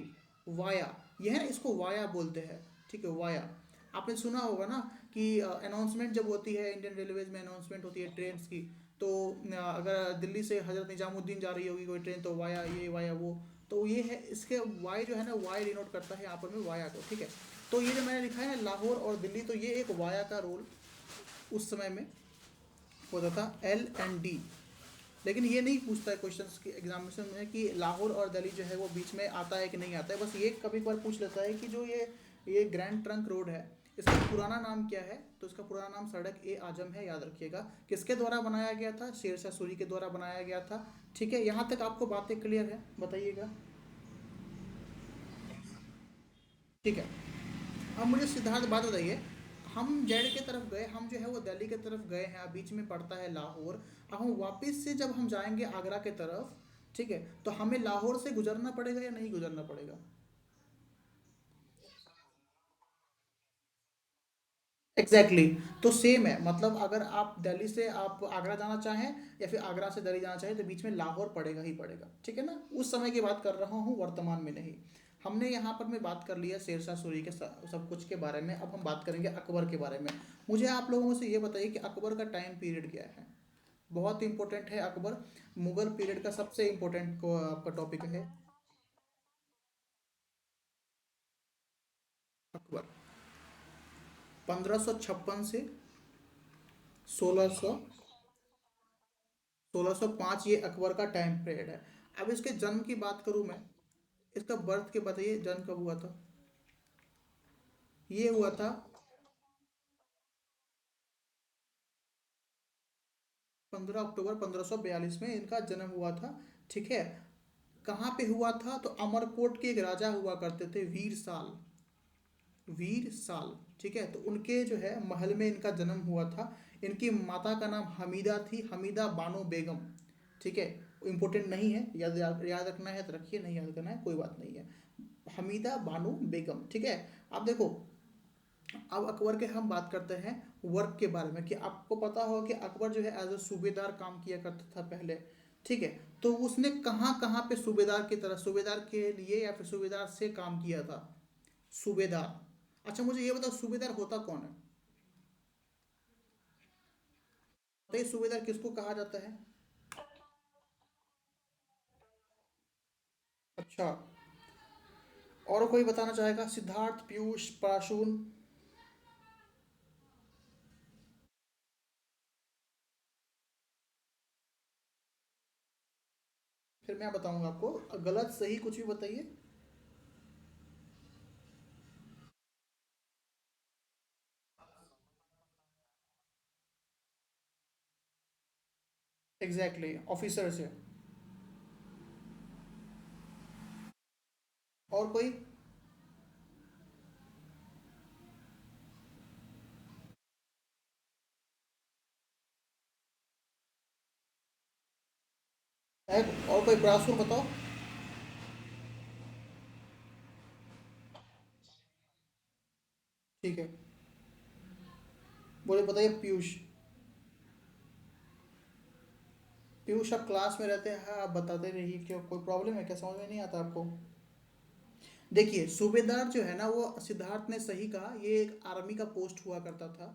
S1: वाया, यह है ना, इसको वाया बोलते हैं। ठीक है, वाया। आपने सुना होगा ना कि अनाउंसमेंट जब होती है इंडियन रेलवेज में, अनाउंसमेंट होती है ट्रेन की, तो अगर दिल्ली से हजरत निजामुद्दीन जा रही होगी कोई ट्रेन तो वाया ये वाया वो, तो ये है इसके वाई जो है ना, वाई डिनोट करता है यहाँ पर में वाया को। ठीक है, तो ये जो मैंने लिखा है ना लाहौर और दिल्ली, तो ये एक वाया का रोल उस समय में होता था, L&D। लेकिन ये नहीं पूछता है क्वेश्चन के एग्जामिनेशन में कि लाहौर और दिल्ली जो है वो बीच में आता है कि नहीं आता है, बस ये कभी कभार पूछ लेता है कि जो ये ग्रैंड ट्रंक रोड है इसका पुराना नाम क्या है। तो इसका पुराना नाम सड़क ए आजम है, याद रखिएगा। किसके द्वारा बनाया गया था? शेरशाह सूरी के द्वारा बनाया गया था। ठीक है, यहाँ तक आपको बातें क्लियर है, बताइएगा। ठीक है, अब मुझे सिद्धार्थ बात बताइए, हम जेड के तरफ गए, हम जो है वो दिल्ली की तरफ गए हैं, अब बीच में पड़ता है लाहौर। अब हम वापस से जब हम जाएंगे आगरा के तरफ, ठीक है, तो हमें लाहौर से गुजरना पड़ेगा या नहीं गुजरना पड़ेगा? Exactly exactly। तो सेम है, मतलब अगर आप दिल्ली से आप आगरा जाना चाहें या फिर आगरा से दिल्ली जाना चाहें तो बीच में लाहौर पड़ेगा ही पड़ेगा। ठीक है ना, उस समय की बात कर रहा हूँ, वर्तमान में नहीं। हमने यहाँ पर मैं बात कर लिया शेरशाह सूरी के सब कुछ के बारे में। अब हम बात करेंगे अकबर के बारे में। मुझे आप लोगों से ये बताइए कि अकबर का टाइम पीरियड क्या है? बहुत इंपॉर्टेंट है अकबर, मुगल पीरियड का सबसे इंपॉर्टेंट को आपका टॉपिक है अकबर। 1556 से 1600, 1605 ये अकबर का टाइम पीरियड है। अब इसके जन्म की बात करूं मैं, इसका बर्थ के बताइए, जन्म कब हुआ था? ये हुआ था 15 अक्टूबर 1542 में इनका जन्म हुआ था। ठीक है, कहाँ पे हुआ था? तो अमरकोट के एक राजा हुआ करते थे, वीर साल, वीर साल। ठीक है, तो उनके जो है महल में इनका जन्म हुआ था। इनकी माता का नाम हमीदा थी, हमीदा बानो बेगम। ठीक है, इंपॉर्टेंट नहीं है, याद याद याद रखना है तो रखिए, नहीं याद करना है कोई बात नहीं है। हमीदा बानो बेगम। ठीक है, अब देखो, अब अकबर के हम बात करते हैं वर्क के बारे में, कि आपको पता होगा कि अकबर जो है एज अ सूबेदार काम किया करता था पहले। ठीक है, तो उसने कहाँ कहाँ पे सूबेदार की तरह, सूबेदार के लिए या फिर सूबेदार से काम किया था? सूबेदार। अच्छा मुझे ये बताओ सूबेदार होता कौन है? तो ये सूबेदार किसको कहा जाता है? अच्छा, और कोई बताना चाहेगा? सिद्धार्थ, पीयूष, पराशून? फिर मैं बताऊंगा आपको, गलत सही कुछ भी बताइए। एग्जैक्टली ऑफिसर से। और कोई? है? और कोई पराशून बताओ। ठीक है, बोले बताइए पीयूष। पीयूष आप क्लास में रहते हैं, आप बताते रहिए, क्यों कोई प्रॉब्लम है क्या, समझ में नहीं आता आपको? देखिए सूबेदार जो है ना, वो सिद्धार्थ ने सही कहा, ये एक आर्मी का पोस्ट हुआ करता था,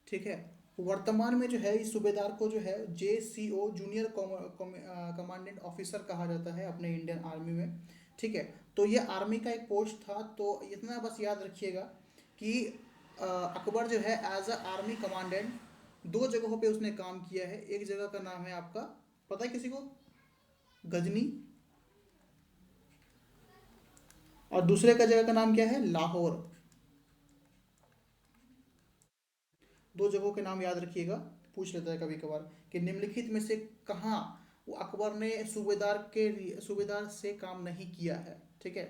S1: ठीक है। वर्तमान में जो है इस सूबेदार को जो है JCO जूनियर कमांडेंट ऑफिसर कहा जाता है अपने इंडियन आर्मी में, ठीक है। तो ये आर्मी का एक पोस्ट था, तो इतना बस याद रखिएगा कि अकबर जो है एज अ आर्मी कमांडेंट दो जगहों पे उसने काम किया है। एक जगह का नाम है आपका, पता है किसी को, गजनी, और दूसरे का जगह का नाम क्या है, लाहौर। दो जगहों के नाम याद रखिएगा, पूछ लेता है कभी कभार कि निम्नलिखित में से कहाँ वो अकबर ने सूबेदार से काम नहीं किया है, ठीक है।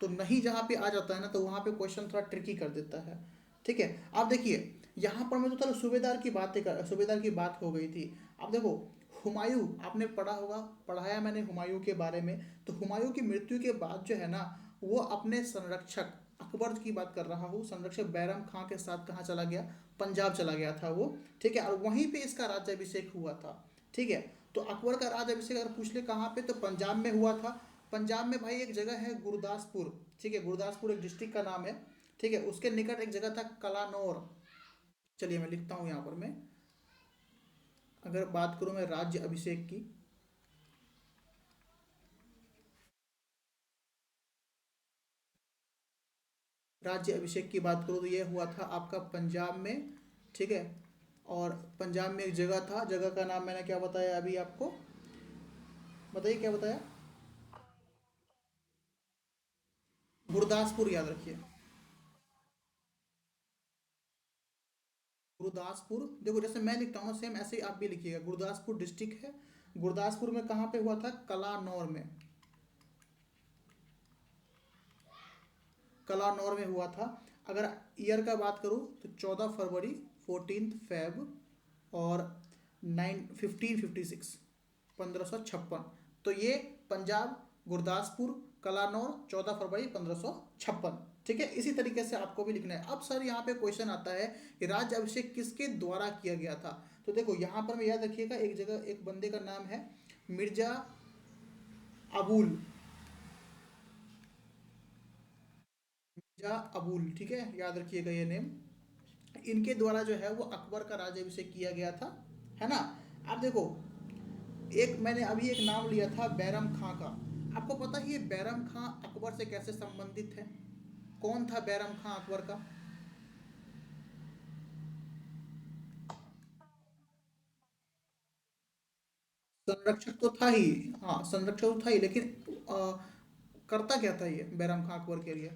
S1: तो नहीं जहाँ पे आ जाता है ना, तो वहाँ पे क्वेश्चन थोड़ा ट्रिकी कर देता है, ठीक है। आप देखिए यहाँ पर मैं तो चलो सूबेदार की बात हो गई थी। आप देखो हुमायूं, आपने पढ़ा होगा, पढ़ाया मैंने हुमायूं के बारे में। तो हुमायूं की मृत्यु के बाद जो है ना, वो अपने संरक्षक, अकबर की बात कर रहा हूँ, संरक्षक बैरम खां के साथ कहाँ चला गया, पंजाब चला गया था वो, ठीक है। और वहीं पे इसका राज्याभिषेक हुआ था, ठीक है। तो अकबर का राज्याभिषेक अगर पूछ ले कहाँ पे, तो पंजाब में हुआ था। पंजाब में भाई एक जगह है गुरदासपुर, ठीक है, गुरदासपुर एक डिस्ट्रिक्ट का नाम है, ठीक है। उसके निकट एक जगह था कलानौर। चलिए मैं लिखता हूँ यहाँ पर मैं, अगर बात करूँ मैं राज्य अभिषेक की, राज्य अभिषेक की बात करूँ तो ये हुआ था आपका पंजाब में, ठीक है। और पंजाब में एक जगह था, जगह का नाम मैंने क्या बताया अभी आपको, बताइए क्या बताया, गुरदासपुर, याद रखिए। गुरदासपुर, देखो जैसे मैं लिखता हूँ ना, सेम ऐसे ही आप भी लिखिएगा, गुरदासपुर डिस्ट्रिक्ट है। गुरदासपुर में कहाँ पे हुआ था, कलानौर में, कलानौर में हुआ था। अगर ईयर का बात करूँ तो 14 फरवरी, 14 फेब, और 1556, 1556। तो ये पंजाब, गुरदासपुर, कलानौर, 14 फरवरी 1556, ठीक है। इसी तरीके से आपको भी लिखना है। अब सर यहाँ पे क्वेश्चन आता है कि राज्य अभिषेक किसके द्वारा किया गया था। तो देखो यहाँ पर मैं, याद रखिएगा, एक जगह एक बंदे का नाम है मिर्जा अबूल, मिर्जा अबूल, ठीक है, याद रखिएगा ये नेम। इनके द्वारा जो है वो अकबर का राज्याभिषेक किया गया था, है ना। अब देखो, एक मैंने अभी एक नाम लिया था बैरम खां का। आपको पता है ये बैरम खां अकबर से कैसे संबंधित है? कौन था बैरम खां अकबर का? संरक्षक तो था ही, हाँ संरक्षक तो था ही, लेकिन करता क्या था ये बैरम खां अकबर के लिए?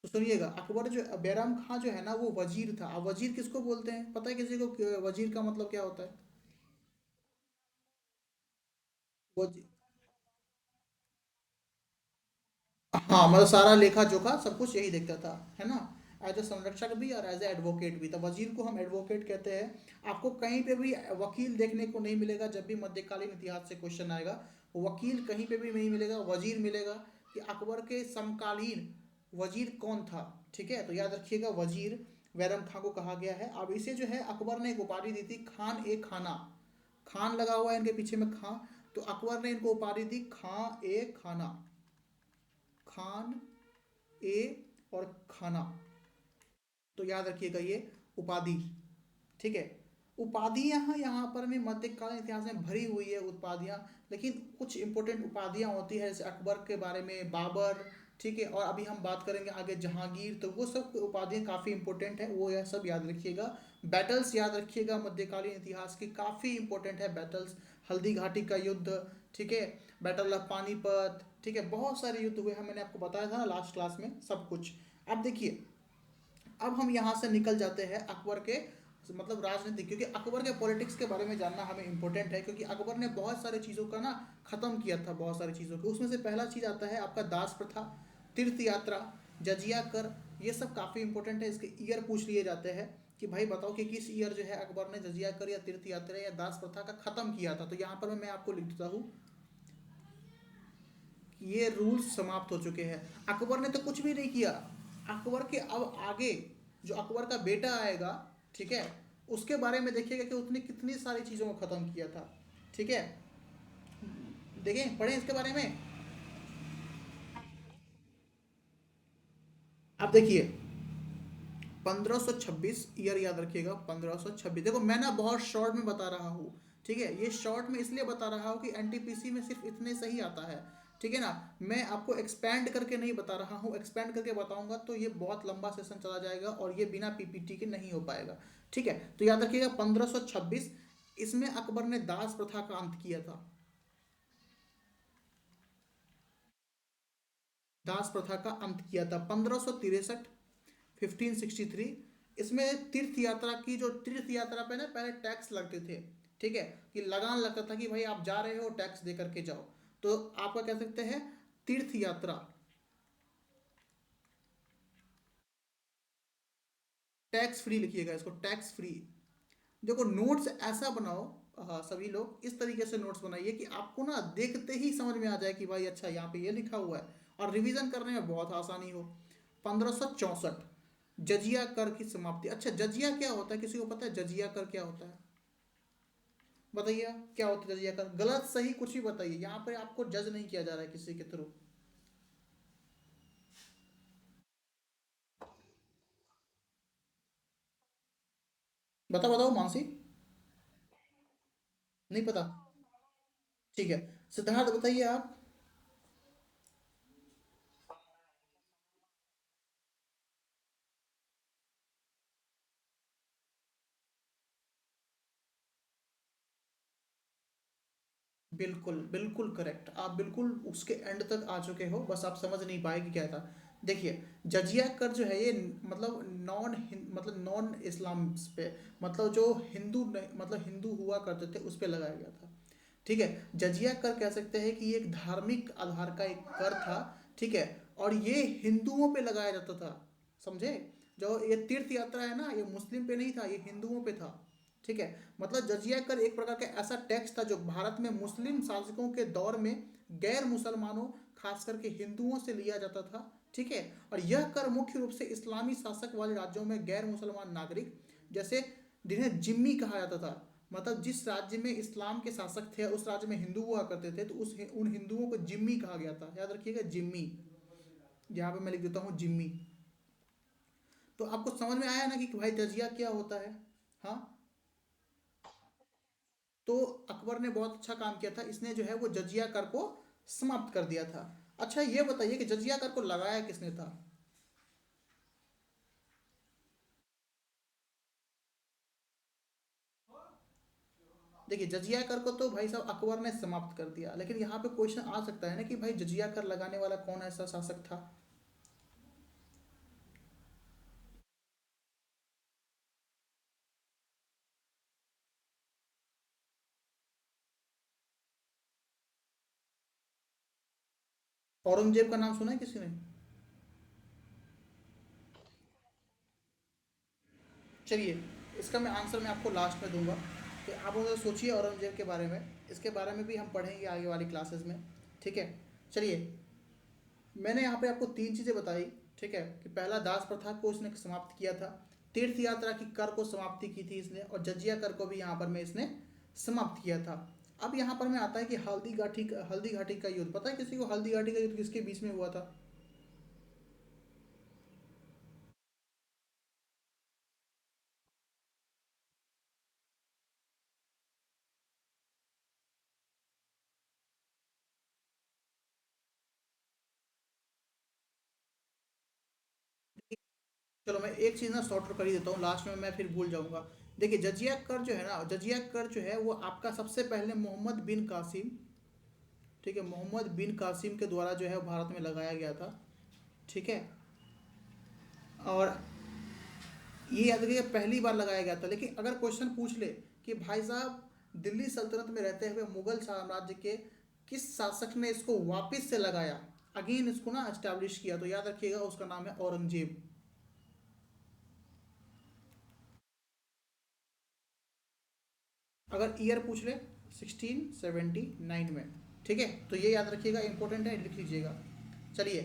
S1: तो सुनिएगा, अकबर जो, बैरम खां जो है ना, वो वजीर था। अब वजीर किसको बोलते हैं, पता है किसी को वजीर का मतलब क्या होता है? वजी हाँ, मतलब सारा लेखा जोखा सब कुछ यही देखता था, है ना। एज ए संरक्षक भी और एज ए एडवोकेट भी था। वजीर को हम एडवोकेट कहते हैं। आपको कहीं पे भी वकील देखने को नहीं मिलेगा, जब भी मध्यकालीन इतिहास से क्वेश्चन आएगा, वकील कहीं पे भी नहीं मिलेगा, वजीर मिलेगा। कि अकबर के समकालीन वजीर कौन था, ठीक है। तो याद रखिएगा, वजीर बैरम खां को कहा गया है। अब इसे जो है अकबर ने एक उपाधि दी थी, खान ए खाना, खान लगा हुआ है इनके पीछे में, खां। तो अकबर ने इनको उपाधि दी खां ए खाना, खान ए और खाना। तो याद रखिएगा ये उपाधि, ठीक है। उपाधियां यहाँ पर में मध्यकालीन इतिहास में भरी हुई है उपाधियां, लेकिन कुछ इंपॉर्टेंट उपाधियां होती है, जैसे अकबर के बारे में बाबर, ठीक है। और अभी हम बात करेंगे आगे जहांगीर, तो वो सब उपाधियां काफ़ी इंपॉर्टेंट है, वो यह सब याद रखिएगा। बैटल्स याद रखिएगा, मध्यकालीन इतिहास की काफ़ी इंपॉर्टेंट है बैटल्स। हल्दी घाटी का युद्ध, ठीक है, बैटल ऑफ पानीपत, ठीक है, बहुत सारे युद्ध हुए हैं, मैंने आपको बताया था ना लास्ट क्लास में सब कुछ। अब देखिए, अब हम यहाँ से निकल जाते हैं अकबर के, मतलब राजनीति, क्योंकि अकबर के पॉलिटिक्स के बारे में जानना हमें इंपॉर्टेंट है, क्योंकि अकबर ने बहुत सारी चीज़ों का ना ख़त्म किया था, बहुत सारी चीज़ों को। उसमें से पहला चीज़ आता है आपका दास प्रथा, तीर्थ यात्रा, जजिया कर, ये सब काफ़ी इंपॉर्टेंट है। इसके ईयर पूछ लिए जाते हैं कि भाई बताओ कि किस ईयर जो है अकबर ने जजिया कर या तीर्थ यात्रा या दास प्रथा का ख़त्म किया था। तो यहाँ पर मैं आपको लिख देता हूँ, ये रूल्स समाप्त हो चुके हैं। अकबर ने तो कुछ भी नहीं किया। अकबर के अब आगे जो अकबर का बेटा आएगा, ठीक है, उसके बारे में देखिएगा कि उसने कितनी सारी चीज़ों को ख़त्म किया था। ठीक है, देखें पढ़ें इसके बारे में। अब देखिए 1526 ईयर याद रखिएगा, 1526। देखो मैं ना बहुत शॉर्ट में बता रहा हूँ, ठीक है, ये शॉर्ट में इसलिए बता रहा हूँ कि एनटीपीसी में सिर्फ इतने सही आता है, ठीक है ना। मैं आपको एक्सपैंड करके नहीं बता रहा हूँ, एक्सपैंड करके बताऊंगा तो ये बहुत लंबा सेशन चला जाएगा और ये बिना पीपीटी के नहीं हो पाएगा। ठीक है, तो याद रखिएगा 1526, इसमें अकबर ने दास प्रथा का अंत किया था। दास प्रथा का अंत किया था 1563, 1563। इसमें तीर्थ यात्रा की, जो तीर्थ यात्रा पे ना पहले टैक्स लगते थे, ठीक है, कि लगान लगता था कि भाई आप जा रहे हो टैक्स दे करके जाओ, तो आपका कह सकते हैं तीर्थ यात्रा। टैक्स फ्री लिखिएगा इसको, टैक्स फ्री। देखो नोट्स ऐसा बनाओ, हाँ सभी लोग इस तरीके से नोट्स बनाइए कि आपको ना देखते ही समझ में आ जाए कि भाई अच्छा यहाँ पे ये लिखा हुआ है, और रिवीजन करने में बहुत आसानी हो। 1564, जजिया कर की समाप्ति। अच्छा जजिया क्या होता है, किसी को पता है जजिया कर क्या होता है? बताइए क्या होता है जजिया कर, गलत सही कुछ भी बताइए, यहाँ पे आपको जज नहीं किया जा रहा है किसी के थ्रू। बताओ बताओ मानसी। नहीं पता? ठीक है, सिद्धार्थ बताइए आप। बिल्कुल बिल्कुल करेक्ट, आप बिल्कुल उसके एंड तक आ चुके हो, बस आप समझ नहीं पाए कि क्या था। देखिए जजिया कर जो है ये मतलब मतलब नॉन इस्लाम पे, मतलब जो हिंदू मतलब हिंदू हुआ करते थे उस पे लगाया गया था। ठीक है, जजिया कर कह सकते हैं कि ये एक धार्मिक आधार का एक कर था। ठीक है, और ये हिंदुओं पे लगाया जाता था, समझे। जो ये तीर्थ यात्रा है ना, ये मुस्लिम पे नहीं था, ये हिंदुओं पे था। ठीक है, मतलब जजिया कर एक प्रकार का ऐसा टैक्स था जो भारत में मुस्लिम शासकों के दौर में गैर मुसलमानों, खास करके हिंदुओं से लिया जाता था। ठीक है, और यह कर मुख्य रूप से इस्लामी शासक वाले राज्यों में गैर मुसलमान नागरिक, जैसे जिन्हें जिम्मी कहा जाता था, मतलब जिस राज्य में इस्लाम के शासक थे उस राज्य में हिंदू हुआ करते थे, तो उन हिंदुओं को जिम्मी कहा गया था, याद रखिएगा जिम्मी। यहाँ पे मैं लिख देता हूँ जिम्मी। तो आपको समझ में आया ना कि भाई जजिया क्या होता है। हाँ, तो अकबर ने बहुत अच्छा काम किया था, इसने जो है वो जजिया कर को समाप्त कर दिया था। अच्छा ये बताइए कि जजिया कर को लगाया किसने था? देखिए जजिया कर को तो भाई साहब अकबर ने समाप्त कर दिया, लेकिन यहाँ पे क्वेश्चन आ सकता है ना कि भाई जजिया कर लगाने वाला कौन ऐसा शासक था? औरंगजेब का नाम सुना है किसी ने? चलिए इसका मैं आंसर मैं आपको लास्ट में दूंगा, कि आप उधर सोचिए औरंगजेब के बारे में, इसके बारे में भी हम पढ़ेंगे आगे वाली क्लासेस में। ठीक है, चलिए मैंने यहाँ पे आपको तीन चीज़ें बताई। ठीक है, कि पहला दास प्रथा को उसने समाप्त किया था, तीर्थ यात्रा की कर को समाप्ति की थी इसने, और जजिया कर को भी यहाँ पर में इसने समाप्त किया था। अब यहाँ पर में आता है कि हल्दी घाटी का युद्ध, पता है किसी को हल्दी घाटी का युद्ध किसके बीच में हुआ था? चलो मैं एक चीज़ ना शॉर्ट कर ही देता हूँ, लास्ट में मैं फिर भूल जाऊंगा। देखिए जजिया कर जो है ना, जजिया कर जो है वो आपका सबसे पहले मोहम्मद बिन कासिम, ठीक है, मोहम्मद बिन कासिम के द्वारा जो है भारत में लगाया गया था। ठीक है, और ये याद रखिए पहली बार लगाया गया था, लेकिन अगर क्वेश्चन पूछ ले कि भाई साहब दिल्ली सल्तनत में रहते हुए मुगल साम्राज्य के किस शासक ने इसको वापस से लगाया, अगेन इसको ना एस्टैब्लिश किया, तो याद रखिएगा उसका नाम है औरंगजेब। अगर ईयर पूछ ले 1679 में। ठीक है, तो ये याद रखिएगा, इंपॉर्टेंट है, लिख लीजिएगा। चलिए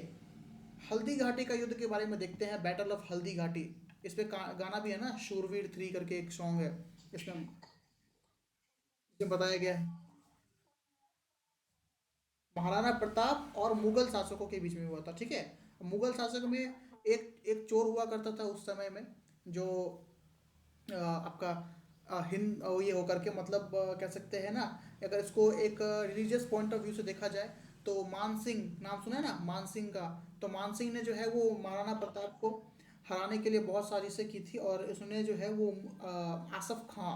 S1: हल्दी घाटी का युद्ध के बारे में देखते हैं, बैटल ऑफ हल्दी घाटी। इस पे गाना भी है ना, शूरवीर 3 करके एक सॉन्ग है इसमें, इसमें बताया गया है। महाराणा प्रताप और मुगल शासकों के बीच में हुआ था, ठीक है। मुगल शासक में एक एक चोर हुआ करता था उस समय में, जो आपका हिंद ये होकर के, मतलब कह सकते हैं ना, अगर इसको एक रिलीजियस पॉइंट ऑफ व्यू से देखा जाए, तो मान सिंह, नाम सुना है ना मान सिंह का। तो मान सिंह ने जो है वो महाराणा प्रताप को हराने के लिए बहुत साजिशें की थी, और उसने जो है वो आसफ खां,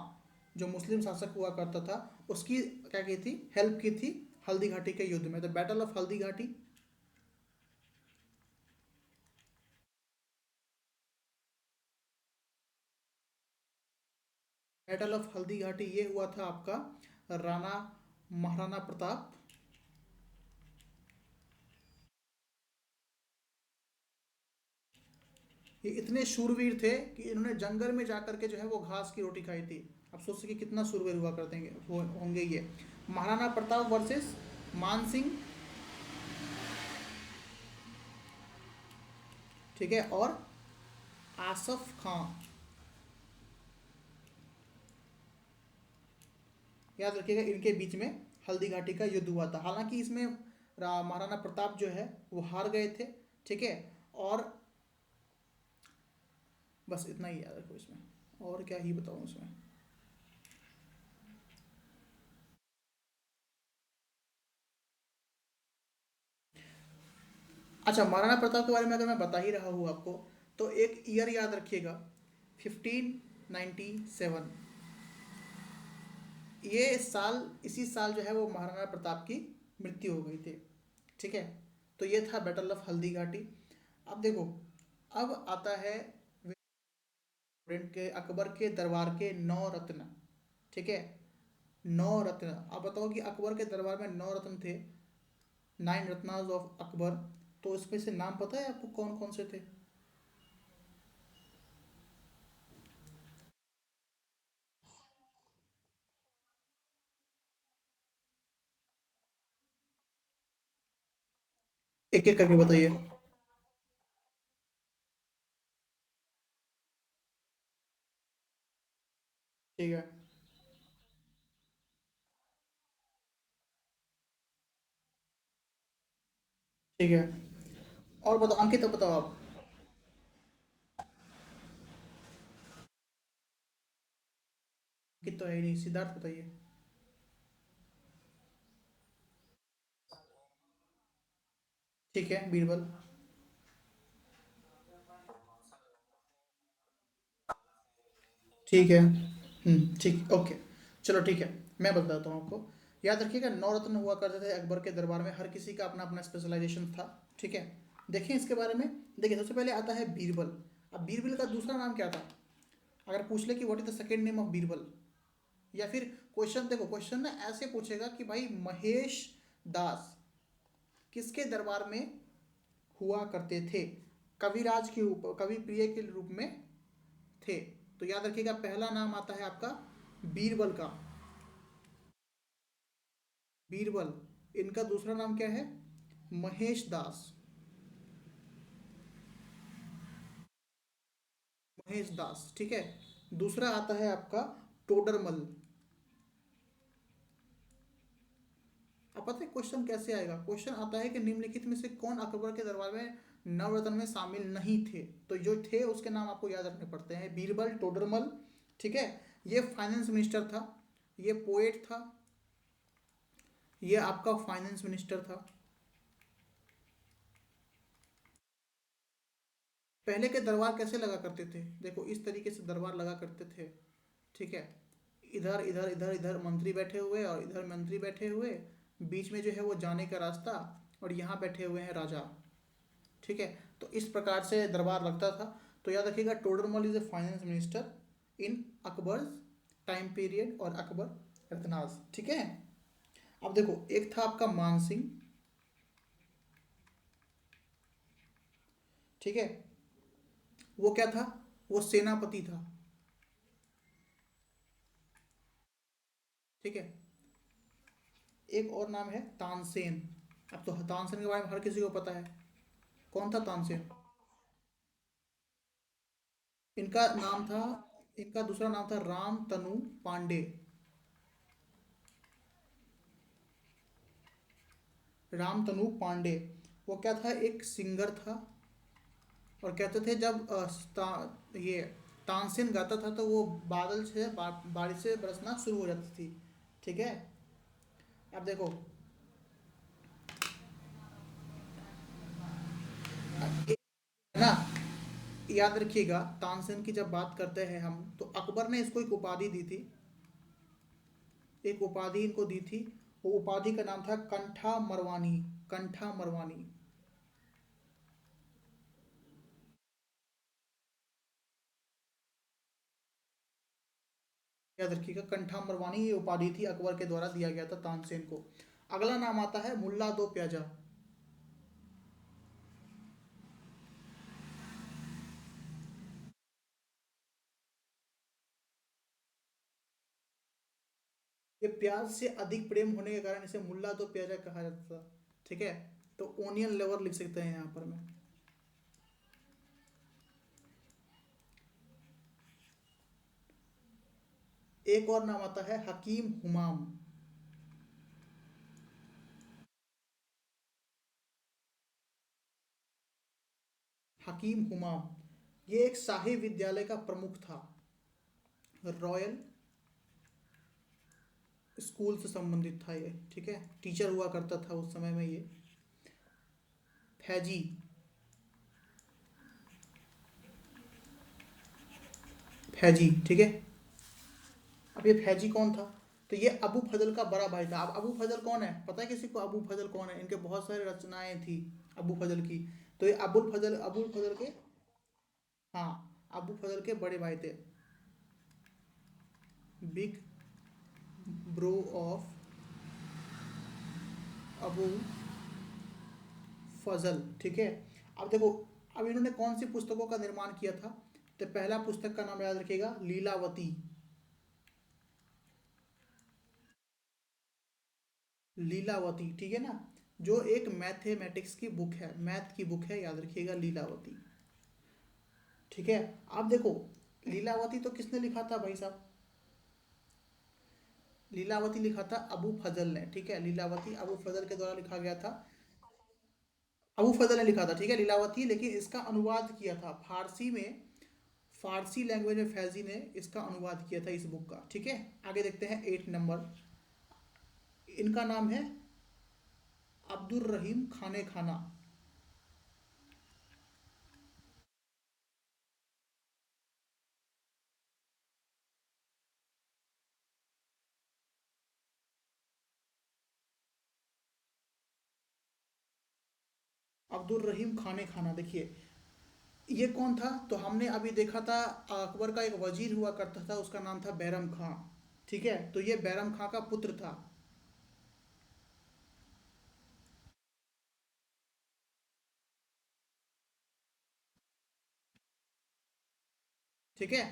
S1: जो मुस्लिम शासक हुआ करता था, उसकी क्या की थी, हेल्प की थी हल्दी घाटी के युद्ध में, the battle of Haldi Ghati. Battle of Haldi Ghati ये हुआ था आपका राणा महाराणा प्रताप, ये इतने शूरवीर थे कि इन्होंने जंगल में जाकर के जो है वो घास की रोटी खाई थी। अब सोच सके कितना शूरवीर हुआ करते हैं होंगे ये। महाराणा प्रताप वर्सेस मान सिंह, ठीक है, और आसफ खां। याद रखिएगा इनके बीच में हल्दी घाटी का युद्ध हुआ था। हालांकि इसमें महाराणा प्रताप जो है वो हार गए थे, ठीक है। और बस इतना ही याद रखो इसमें, और क्या ही बताऊँ इसमें। अच्छा, महाराणा प्रताप के बारे में अगर मैं बता ही रहा हूँ आपको, तो एक ईयर याद रखिएगा, 1597। ये साल, इसी साल जो है वो महाराणा प्रताप की मृत्यु हो गई थी, ठीक है। तो ये था बैटल ऑफ हल्दी घाटी। अब देखो, अब आता है के अकबर के दरबार के 9 रत्न, ठीक है। 9 रत्न, आप बताओ कि अकबर के दरबार में 9 रत्न थे, 9 रत्नास ऑफ अकबर। तो इसमें से नाम पता है आपको कौन कौन से थे? एक एक करके बताइए। ठीक है। ठीक है, और बताओ अंकित, तो बताओ आप। अंकित तो है ही नहीं, सिद्धार्थ बताइए। ठीक है, बीरबल। ठीक है, ठीक, ओके। चलो ठीक है, मैं बताता हूँ आपको। याद रखिएगा 9 रत्न हुआ करते थे अकबर के दरबार में, हर किसी का अपना अपना स्पेशलाइजेशन था, ठीक है। देखिए इसके बारे में, देखिए सबसे पहले आता है बीरबल। अब बीरबल का दूसरा नाम क्या था? अगर पूछ ले कि what is the second name of Birbal, या फिर क्वेश्चन, देखो क्वेश्चन ना ऐसे पूछेगा कि भाई महेश दास किसके दरबार में हुआ करते थे, कविराज के ऊपर, कवि प्रिय के रूप में थे। तो याद रखिएगा पहला नाम आता है आपका बीरबल का, बीरबल। इनका दूसरा नाम क्या है? महेश दास, महेश दास, ठीक है। दूसरा आता है आपका टोडरमल। अब पता है क्वेश्चन कैसे आएगा? क्वेश्चन आता है कि निम्नलिखित में से कौन अकबर के दरबार में नवरत्न में शामिल नहीं थे। तो जो थे उसके नाम आपको याद रखने पड़ते हैं, बीरबल, टोडरमल, ठीक है। ये फाइनेंस मिनिस्टर था, ये पोएट था, ये आपका फाइनेंस मिनिस्टर था। पहले के दरबार कैसे लगा करते थे? देखो इस तरीके से दरबार लगा करते थे, ठीक है। इधर इधर इधर इधर मंत्री बैठे हुए और इधर मंत्री बैठे हुए, बीच में जो है वो जाने का रास्ता, और यहाँ बैठे हुए हैं राजा, ठीक है। तो इस प्रकार से दरबार लगता था। तो याद रखिएगा Todarmal is a finance minister in Akbar time period, और अकबर रत्नाज, ठीक है। अब देखो एक था आपका मान सिंह, ठीक है। वो क्या था? वो सेनापति था, ठीक है। एक और नाम है तानसेन। अब तो तानसेन के बारे में हर किसी को पता है। कौन था तानसेन? इनका नाम था, इनका दूसरा नाम था राम तनु पांडे। राम तनु पांडे। वो क्या था, एक सिंगर था। और कहते थे जब ये तानसेन गाता था तो वो बादल से बारिश से बरसना शुरू हो जाती थी। ठीक है। अब देखो, एक है ना, याद रखिएगा, तानसेन की जब बात करते हैं हम तो अकबर ने इसको एक उपाधि दी थी। एक उपाधि इनको दी थी। वो उपाधि का नाम था कंठा मरवानी। कंठा मरवानी। याद रखिएगा, कंठा मरवानी ये उपाधि थी, अकबर के द्वारा दिया गया था तानसेन को। अगला नाम आता है मुल्ला दो प्याजा। ये प्याज से अधिक प्रेम होने के कारण इसे मुल्ला दो प्याजा कहा जाता था। ठीक है। तो ओनियन लेवर लिख सकते हैं यहाँ पर मैं। एक और नाम आता है हकीम हुमाम। हकीम हुमाम, ये एक शाही विद्यालय का प्रमुख था। रॉयल स्कूल से संबंधित था ये। ठीक है। टीचर हुआ करता था उस समय में ये। फैजी। फैजी। ठीक है। अब ये फैजी कौन था? तो ये अबू फजल का बड़ा भाई था। अब अबू फजल कौन है, पता है किसी को अबू फजल कौन है? इनके बहुत सारी रचनाएं थी अबू फजल की। तो ये अबुल फजल के, हाँ, अबू फजल के बड़े भाई थे। बिग ब्रो ऑफ अबू फजल। ठीक है। अब देखो, अब इन्होंने कौन सी पुस्तकों का निर्माण किया था? तो पहला पुस्तक का नाम याद रखिएगा, लीलावती। लीलावती। ठीक है ना। जो एक मैथमेटिक्स की बुक है, मैथ की बुक है, याद रखिएगा, लीलावती। ठीक है। आप देखो, लीलावती तो किसने लिखा था भाई साहब? लीलावती लिखा था अबू फजल ने। ठीक है। लीलावती अबू फजल के द्वारा लिखा गया था। अबू फजल ने लिखा था, ठीक है, लीलावती। लेकिन इसका अनुवाद किया था फारसी में। फारसी लैंग्वेज में फैजी ने इसका अनुवाद किया था इस बुक का। ठीक है। आगे देखते हैं 8 नंबर। इनका नाम है अब्दुर रहीम खाने खाना। अब्दुल रहीम खाने खाना, देखिए ये कौन था? तो हमने अभी देखा था, अकबर का एक वजीर हुआ करता था, उसका नाम था बैरम खां। ठीक है। तो ये बैरम खां का पुत्र था। ठीक है।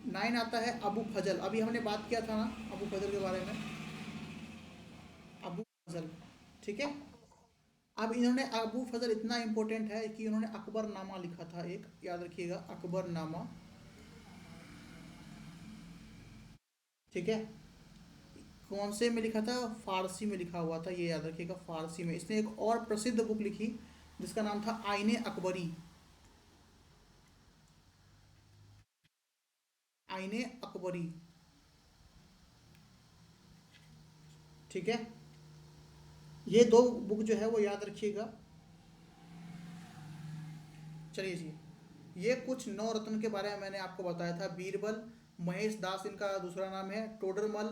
S1: 9 आता है अबू फजल। अभी हमने बात किया था ना अबू फजल के बारे में। अबू फजल। ठीक है। अब इन्होंने, अबू फजल इतना इंपॉर्टेंट है कि इन्होंने अकबरनामा लिखा था एक, याद रखिएगा, अकबरनामा। ठीक है। कौन से में लिखा था? फारसी में लिखा हुआ था, ये याद रखिएगा, फारसी में। इसने एक और प्रसिद्ध बुक लिखी जिसका नाम था आईने अकबरी। आईने अकबरी। ठीक है। ये दो बुक जो है वो याद रखिएगा। चलिए जी, ये कुछ नौ रत्न के बारे में मैंने आपको बताया था। बीरबल, महेश दास इनका दूसरा नाम है। टोडरमल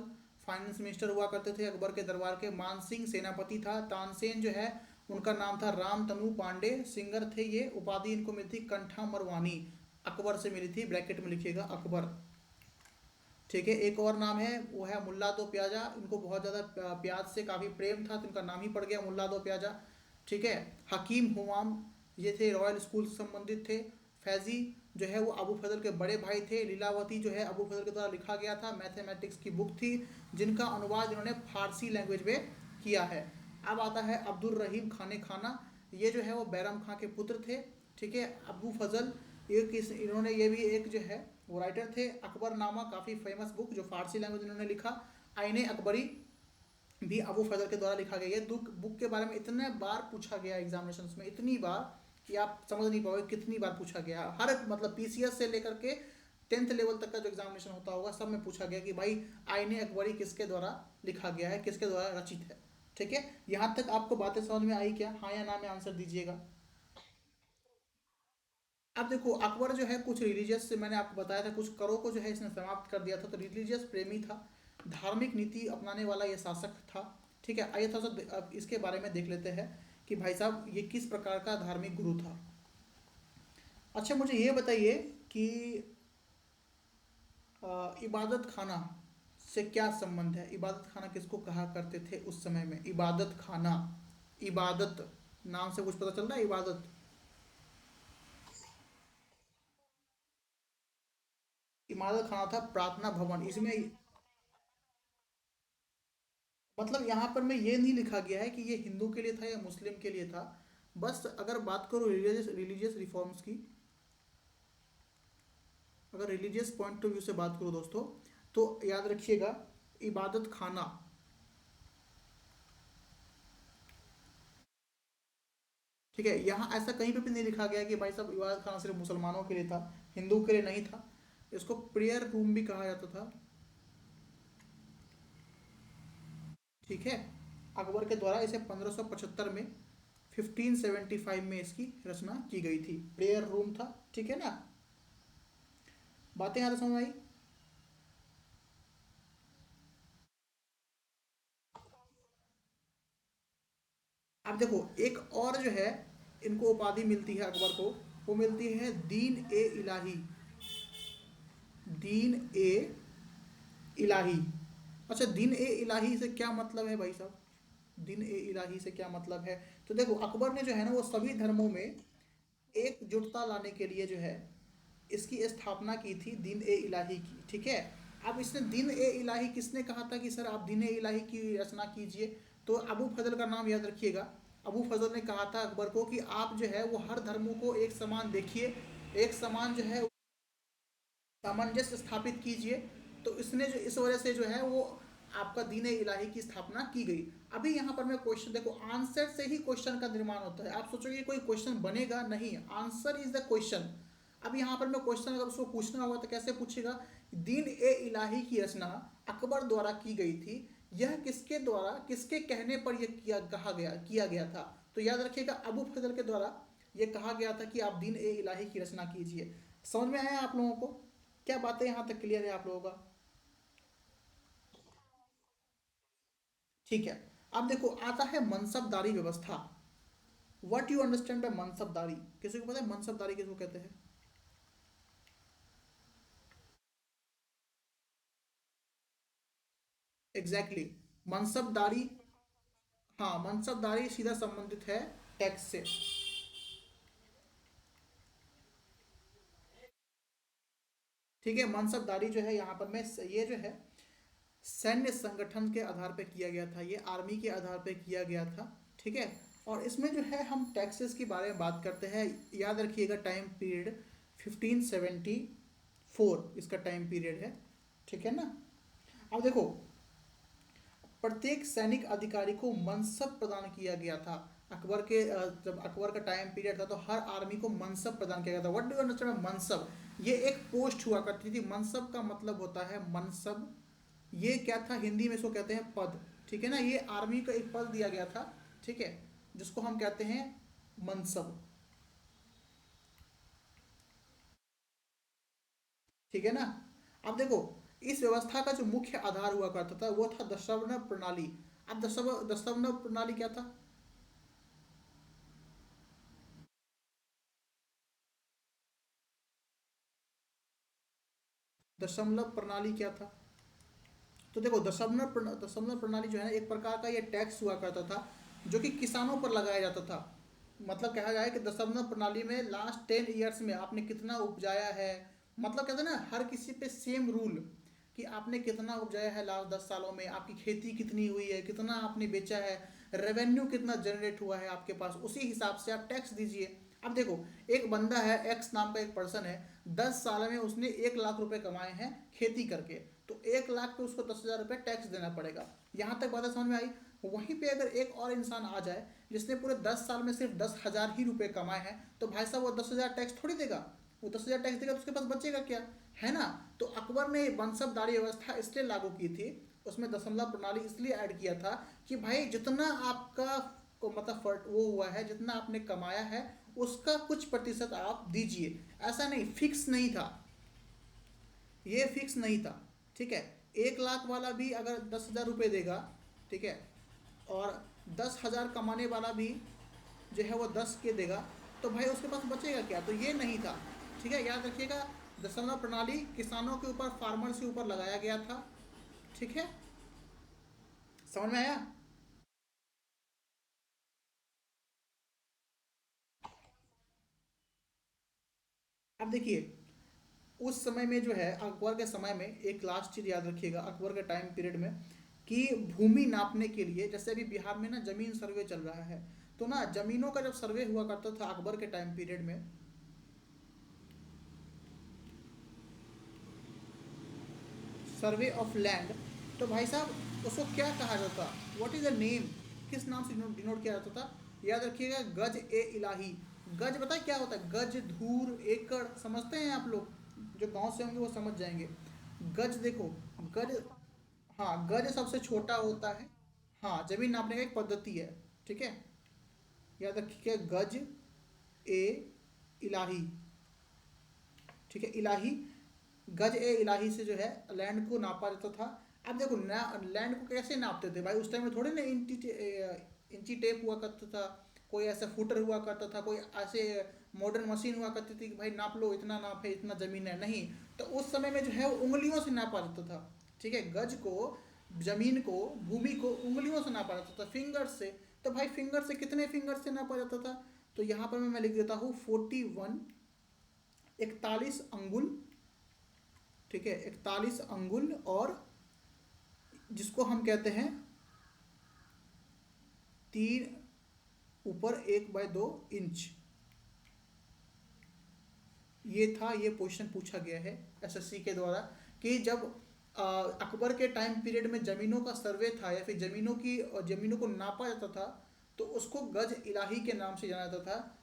S1: फाइनेंस मिनिस्टर हुआ करते थे अकबर के दरबार के। मानसिंह सेनापति था। तानसेन जो है उनका नाम था राम तनु पांडे, सिंगर थे ये। उपाधि इनको मिली थी कंठा मरवानी, अकबर से मिली थी, ब्रैकेट में लिखिएगा अकबर। ठीक है। एक और नाम है, वो है मुल्ला दो प्याजा। इनको बहुत ज़्यादा प्याज से काफ़ी प्रेम था तो इनका नाम ही पड़ गया मुल्ला दो प्याजा। ठीक है। हकीम हुमाम, ये थे रॉयल स्कूल से संबंधित थे। फैजी जो है वो अबू फजल के बड़े भाई थे। लीलावती जो है अबू फजल के द्वारा लिखा गया था, मैथमेटिक्स की बुक थी जिनका अनुवाद इन्होंने फारसी लैंग्वेज में किया है। अब आता है अब्दुल रहीम खाने खाना। ये जो है वो बैरम खां के पुत्र थे। ठीक है। अबू फजल इन्होंने ये भी एक जो है वो राइटर थे, अकबरनामा काफ़ी फेमस बुक जो फारसी लैंग्वेज इन्होंने लिखा। आईने अकबरी भी अबू फजल के द्वारा लिखा गया। ये बुक के बारे में इतने बार पूछा गया एग्जामिनेशन में, इतनी बार कि आप समझ नहीं पाओगे कितनी बार पूछा गया। हर मतलब पीसीएस से लेकर के 10th लेवल तक का जो एग्जामिनेशन होता होगा सब में पूछा गया कि भाई आईने अकबरी किसके द्वारा लिखा गया है, किसके द्वारा रचित है। ठीक है, यहाँ तक आपको बातें समझ में आई क्या? हाँ या ना में आंसर दीजिएगा। अब देखो अकबर जो है कुछ रिलीजियस से, मैंने आपको बताया था कुछ करों को जो है इसने समाप्त कर दिया था, तो रिलीजियस प्रेमी था, धार्मिक नीति अपनाने वाला ये शासक था। ठीक है, आइए थोड़ा सा अब इसके बारे में देख लेते हैं कि भाई साहब ये किस प्रकार का धार्मिक गुरु था। अच्छा मुझे ये बताइए कि इबादत खाना से क्या संबंध है? इबादत खाना किसको कहा करते थे उस समय में? इबादत खाना, इबादत नाम से कुछ पता चल रहा है? इबादत इबादत खाना था प्रार्थना भवन इसमें। मतलब यहाँ पर में ये नहीं लिखा गया है कि ये हिंदू के लिए था या मुस्लिम के लिए था। बस अगर बात करो रिलीजियस रिलीजियस रिफॉर्म्स की, अगर रिलीजियस पॉइंट ऑफ व्यू से बात करो दोस्तों, तो याद रखिएगा इबादत खाना, ठीक है, यहाँ ऐसा कहीं पे भी नहीं लिखा गया कि भाई साहब इबादत खाना सिर्फ मुसलमानों के लिए था, हिंदू के लिए नहीं था। इसको प्रेयर रूम भी कहा जाता था। ठीक है, अकबर के द्वारा इसे 1575 में 1575 में इसकी रचना की गई थी, प्रेयर रूम था। ठीक है ना, बातें यहाँ तक समझ आई? अब देखो एक और जो है इनको उपाधि मिलती है अकबर को, वो मिलती है दीन ए इलाही, दीन ए इलाही। अच्छा दीन ए इलाही से क्या मतलब है भाई साहब? दीन ए इलाही से क्या मतलब है? तो देखो अकबर ने जो है ना वो सभी धर्मों में एकजुटता लाने के लिए जो है इसकी स्थापना की थी, दीन ए इलाही की। ठीक है, अब इसने दीन ए इलाही किसने कहा था कि सर आप दीन ए इलाही की रचना कीजिए? तो अबू फजल का नाम याद रखिएगा। अबू फजल ने कहा था अकबर को कि आप जो है वो हर धर्मों को एक समान देखिए, एक समान जो है सामंजस्य स्थापित कीजिए। तो इसने जो इस वजह से जो है वो आपका दीन इलाही की स्थापना की गई। अभी यहाँ पर मैं क्वेश्चन देखो, आंसर से ही क्वेश्चन का निर्माण होता है। आप सोचोगे कोई क्वेश्चन बनेगा, नहीं, आंसर इज द क्वेश्चन। अब यहाँ पर मैं क्वेश्चन अगर उसको पूछना होगा तो कैसे पूछेगा? दीन ए इलाही की रचना अकबर द्वारा की गई थी, यह किसके द्वारा, किसके कहने पर यह किया गया था? तो याद रखिएगा अबू फजल के द्वारा यह कहा गया था कि आप दीन ए इलाही की रचना कीजिए। समझ में आया आप लोगों को? क्या बातें यहाँ तक क्लियर है आप लोगों का? ठीक है, अब देखो आता है मनसबदारी व्यवस्था। What you understand by मनसबदारी? किसी को पता है मनसबदारी किसको कहते हैं? Exactly exactly. मनसबदारी, हाँ मनसबदारी सीधा संबंधित है टैक्स से। ठीक है, मनसबदारी जो है यहाँ पर मैं ये जो है सैन्य संगठन के आधार पर किया गया था, ये आर्मी के आधार पर किया गया था। ठीक है, और इसमें जो है हम टैक्सेस के बारे में बात करते हैं। याद रखिएगा टाइम पीरियड 1574 इसका टाइम पीरियड है। ठीक है ना, अब देखो प्रत्येक सैनिक अधिकारी को मनसब प्रदान किया गया था। अकबर के जब अकबर का टाइम पीरियड था तो हर आर्मी को मनसब प्रदान किया गया था। What do you understand mansab? ये एक पोस्ट हुआ करती थी। मनसब का मतलब होता है मनसब, ये क्या था हिंदी में इसको कहते हैं पद। ठीक है ना, ये आर्मी का एक पद दिया गया था। ठीक है, जिसको हम कहते हैं मनसब। ठीक है ना, अब देखो इस व्यवस्था का जो मुख्य आधार हुआ करता था वो था दशवर्ण प्रणाली। अब दशवर्ण प्रणाली क्या था? दशमलव प्रणाली क्या था? तो देखो दशमलव प्रणाली जो है एक प्रकार का ये टैक्स हुआ करता था जो कि किसानों पर लगाया जाता था। मतलब कहा जाए कि दशमलव प्रणाली में लास्ट 10 ईयर्स में आपने कितना उपजाया है, मतलब कहते हैं ना हर किसी पे सेम रूल कि आपने कितना उपजाया है लास्ट 10 सालों में, आपकी खेती कितनी हुई है, कितना आपने बेचा है, रेवेन्यू कितना जनरेट हुआ है आपके पास, उसी हिसाब से आप टैक्स दीजिए। अब देखो, एक बंदा है, एक्स नाम का एक पर्सन है, 10 साल में उसने 1 लाख रुपए कमाए हैं खेती करके, तो 1 लाख पे उसको 10,000 रुपये टैक्स देना पड़ेगा। यहाँ तक बात समझ में आई। वहीं पे अगर एक और इंसान आ जाए जिसने पूरे 10 साल में सिर्फ 10,000 ही रुपए कमाए हैं, तो भाई साहब वो 10,000 टैक्स थोड़ी देगा। वो 10,000 टैक्स देगा तो उसके पास बचेगा क्या, है ना। तो अकबर ने वंशबदारी व्यवस्था इसलिए लागू की थी, उसमें दशमलव प्रणाली इसलिए ऐड किया था कि भाई जितना आपका को मतलब वो हुआ है, जितना आपने कमाया है उसका कुछ प्रतिशत आप दीजिए। ऐसा नहीं, फिक्स नहीं था, ये फिक्स नहीं था। ठीक है, 1 लाख वाला भी अगर 10,000 रुपये देगा, ठीक है, और 10,000 कमाने वाला भी जो है वो 10 के देगा, तो भाई उसके पास बचेगा क्या, तो ये नहीं था। ठीक है, याद रखिएगा, दशमलव प्रणाली किसानों के ऊपर, फार्मर्स के ऊपर लगाया गया था। ठीक है, समझ में आया। अब देखिए, उस समय में जो है, अकबर के समय में एक लास्ट चीज़ याद रखिएगा, अकबर के टाइम पीरियड में, कि भूमि नापने के लिए, जैसे अभी बिहार में ना जमीन सर्वे चल रहा है, तो ना जमीनों का जब सर्वे हुआ करता था अकबर के टाइम पीरियड में, सर्वे ऑफ लैंड, तो भाई साहब उसको क्या कहा जाता, व्हाट इज द नेम, किस नाम से डिनोट किया जाता था, याद रखिएगा, गज ए इलाही। गज पता है क्या होता है, गज, धूर, एकड़, समझते हैं आप लोग, जो गांव से होंगे वो समझ जाएंगे। गज देखो, गज, हाँ गज सबसे छोटा होता है। हाँ, जमीन नापने का एक पद्धति है। ठीक है, याद रखिए, गज ए इलाही। ठीक है, इलाही, गज ए इलाही से जो है लैंड को नापा जाता था। अब देखो ना, लैंड को कैसे नापते थे भाई, उस टाइम में थोड़ी ना इंची टेप हुआ करता था, कोई ऐसा फुटर हुआ करता था, कोई ऐसे मॉडर्न मशीन हुआ करती थी कि भाई नाप लो, इतना नाप है, इतना ज़मीन है, नहीं। तो उस समय में जो है वो उंगलियों से नापा जाता था। ठीक है, गज को, जमीन को, भूमि को उंगलियों से नापा जाता था, फिंगर से। तो भाई फिंगर से, कितने फिंगर से नापा जाता था, तो यहाँ पर मैं लिख देता हूँ 41, 41 अंगुल। ठीक है, 41 अंगुल, और जिसको हम कहते हैं 3 ऊपर 1/2 इंच। ये था, ये क्वेश्चन पूछा गया है एसएससी के द्वारा, कि जब अकबर के टाइम पीरियड में ज़मीनों का सर्वे था, या फिर ज़मीनों को नापा जाता था, तो उसको गज इलाही के नाम से जाना जाता था।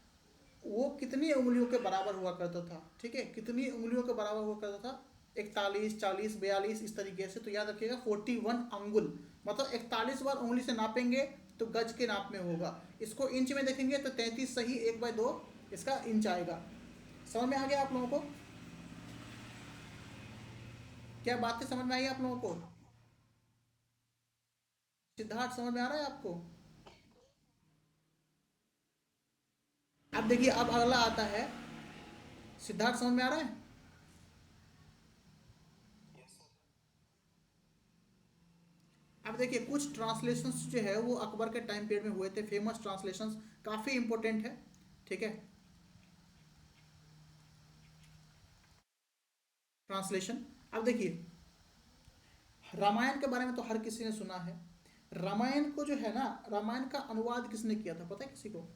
S1: वो कितनी उंगलियों के बराबर हुआ करता था, ठीक है, कितनी उंगलियों के बराबर हुआ करता था, 41, 40, 42, इस तरीके से। तो याद रखिएगा 41 अंगुल, मतलब 41 बार उंगली से नापेंगे तो गज के नाप में होगा। इसको इंच में देखेंगे तो 33 सही 1/2 इसका इंच आएगा। समझ में आ गया आप लोगों को, क्या बातें समझ में आई आप लोगों को, सिद्धार्थ समझ में आ रहा है आपको। अब देखिए, अब अगला आता है, सिद्धार्थ समझ में आ रहा है। अब देखिए, कुछ ट्रांसलेशंस जो है वो अकबर के टाइम पीरियड में हुए थे, फेमस ट्रांसलेशंस, काफ़ी इंपॉर्टेंट है। ठीक है, ट्रांसलेशन। अब देखिए, रामायण के बारे में तो हर किसी ने सुना है। रामायण को जो है ना, रामायण का अनुवाद किसने किया था, पता है किसी को।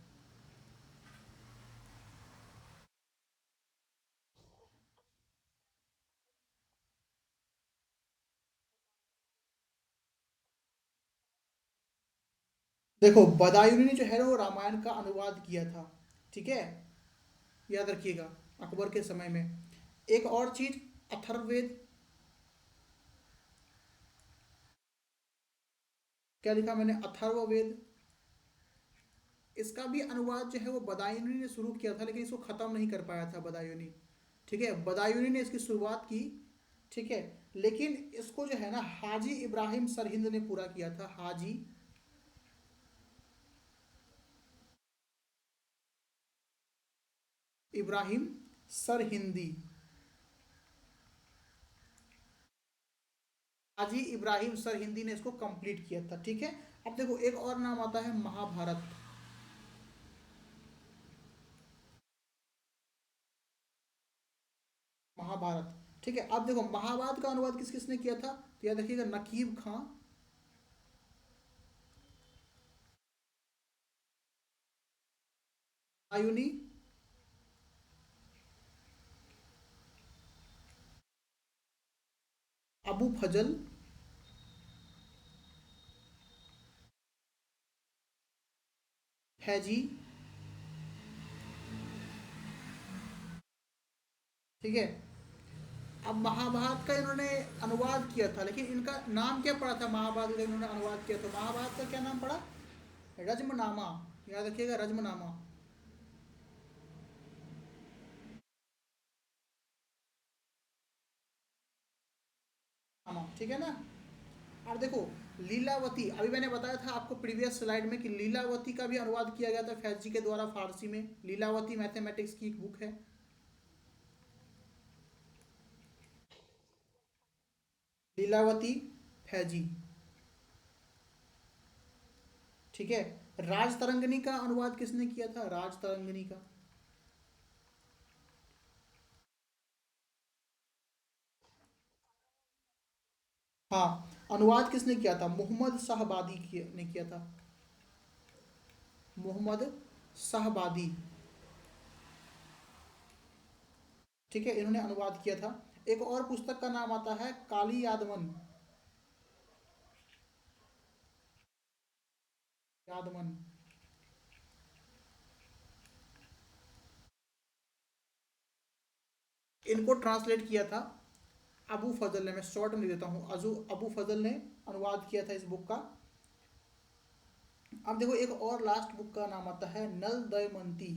S1: देखो, बदायूं ने जो है ना वो रामायण का अनुवाद किया था। ठीक है, याद रखिएगा, अकबर के समय में। एक और चीज, अथर्ववेद, क्या लिखा मैंने, अथर्ववेद, इसका भी अनुवाद जो है वो बदायूनी ने शुरू किया था, लेकिन इसको ख़त्म नहीं कर पाया था बदायूनी। ठीक है, बदायूनी ने इसकी शुरुआत की। ठीक है, लेकिन इसको जो है ना हाजी इब्राहिम सरहिंद ने पूरा किया था, हाजी इब्राहिम सरहिंदी, हाजी इब्राहिम सरहिंदी ने इसको कंप्लीट किया था। ठीक है, अब देखो एक और नाम आता है महाभारत। महाभारत, ठीक है, अब देखो महाभारत का अनुवाद किस किसने किया था, तो याद रखिएगा, नकीब खां, आयुनी, अबू फजल फैजी, ठीक है। अब महाभारत का इन्होंने अनुवाद किया था, लेकिन इनका नाम क्या पड़ा था महाभारत का इन्होंने अनुवाद किया, तो महाभारत का क्या नाम पड़ा? रज्मनामा। याद रखिएगा, रज्मनामा। नामा, ठीक है ना। और देखो, लीलावती, अभी मैंने बताया था आपको प्रीवियस स्लाइड में कि लीलावती का भी अनुवाद किया गया था फैज जी के द्वारा फारसी में। लीलावती मैथमेटिक्स की एक बुक है। लीलावती फैजी, ठीक है। राज तरंगिणी का अनुवाद किसने किया था? राज तरंगिणी का, हाँ, अनुवाद किसने किया था? मोहम्मद शाहबादी ने किया था। मोहम्मद शाहबादी, ठीक है, इन्होंने अनुवाद किया था। एक और पुस्तक का नाम आता है काली यादवन। यादवन, इनको ट्रांसलेट किया था अबू फजल ने। मैं शॉर्ट में देता हूँ, अबू फजल ने अनुवाद किया था इस बुक का। अब देखो, एक और लास्ट बुक का नाम आता है नल दमयंती।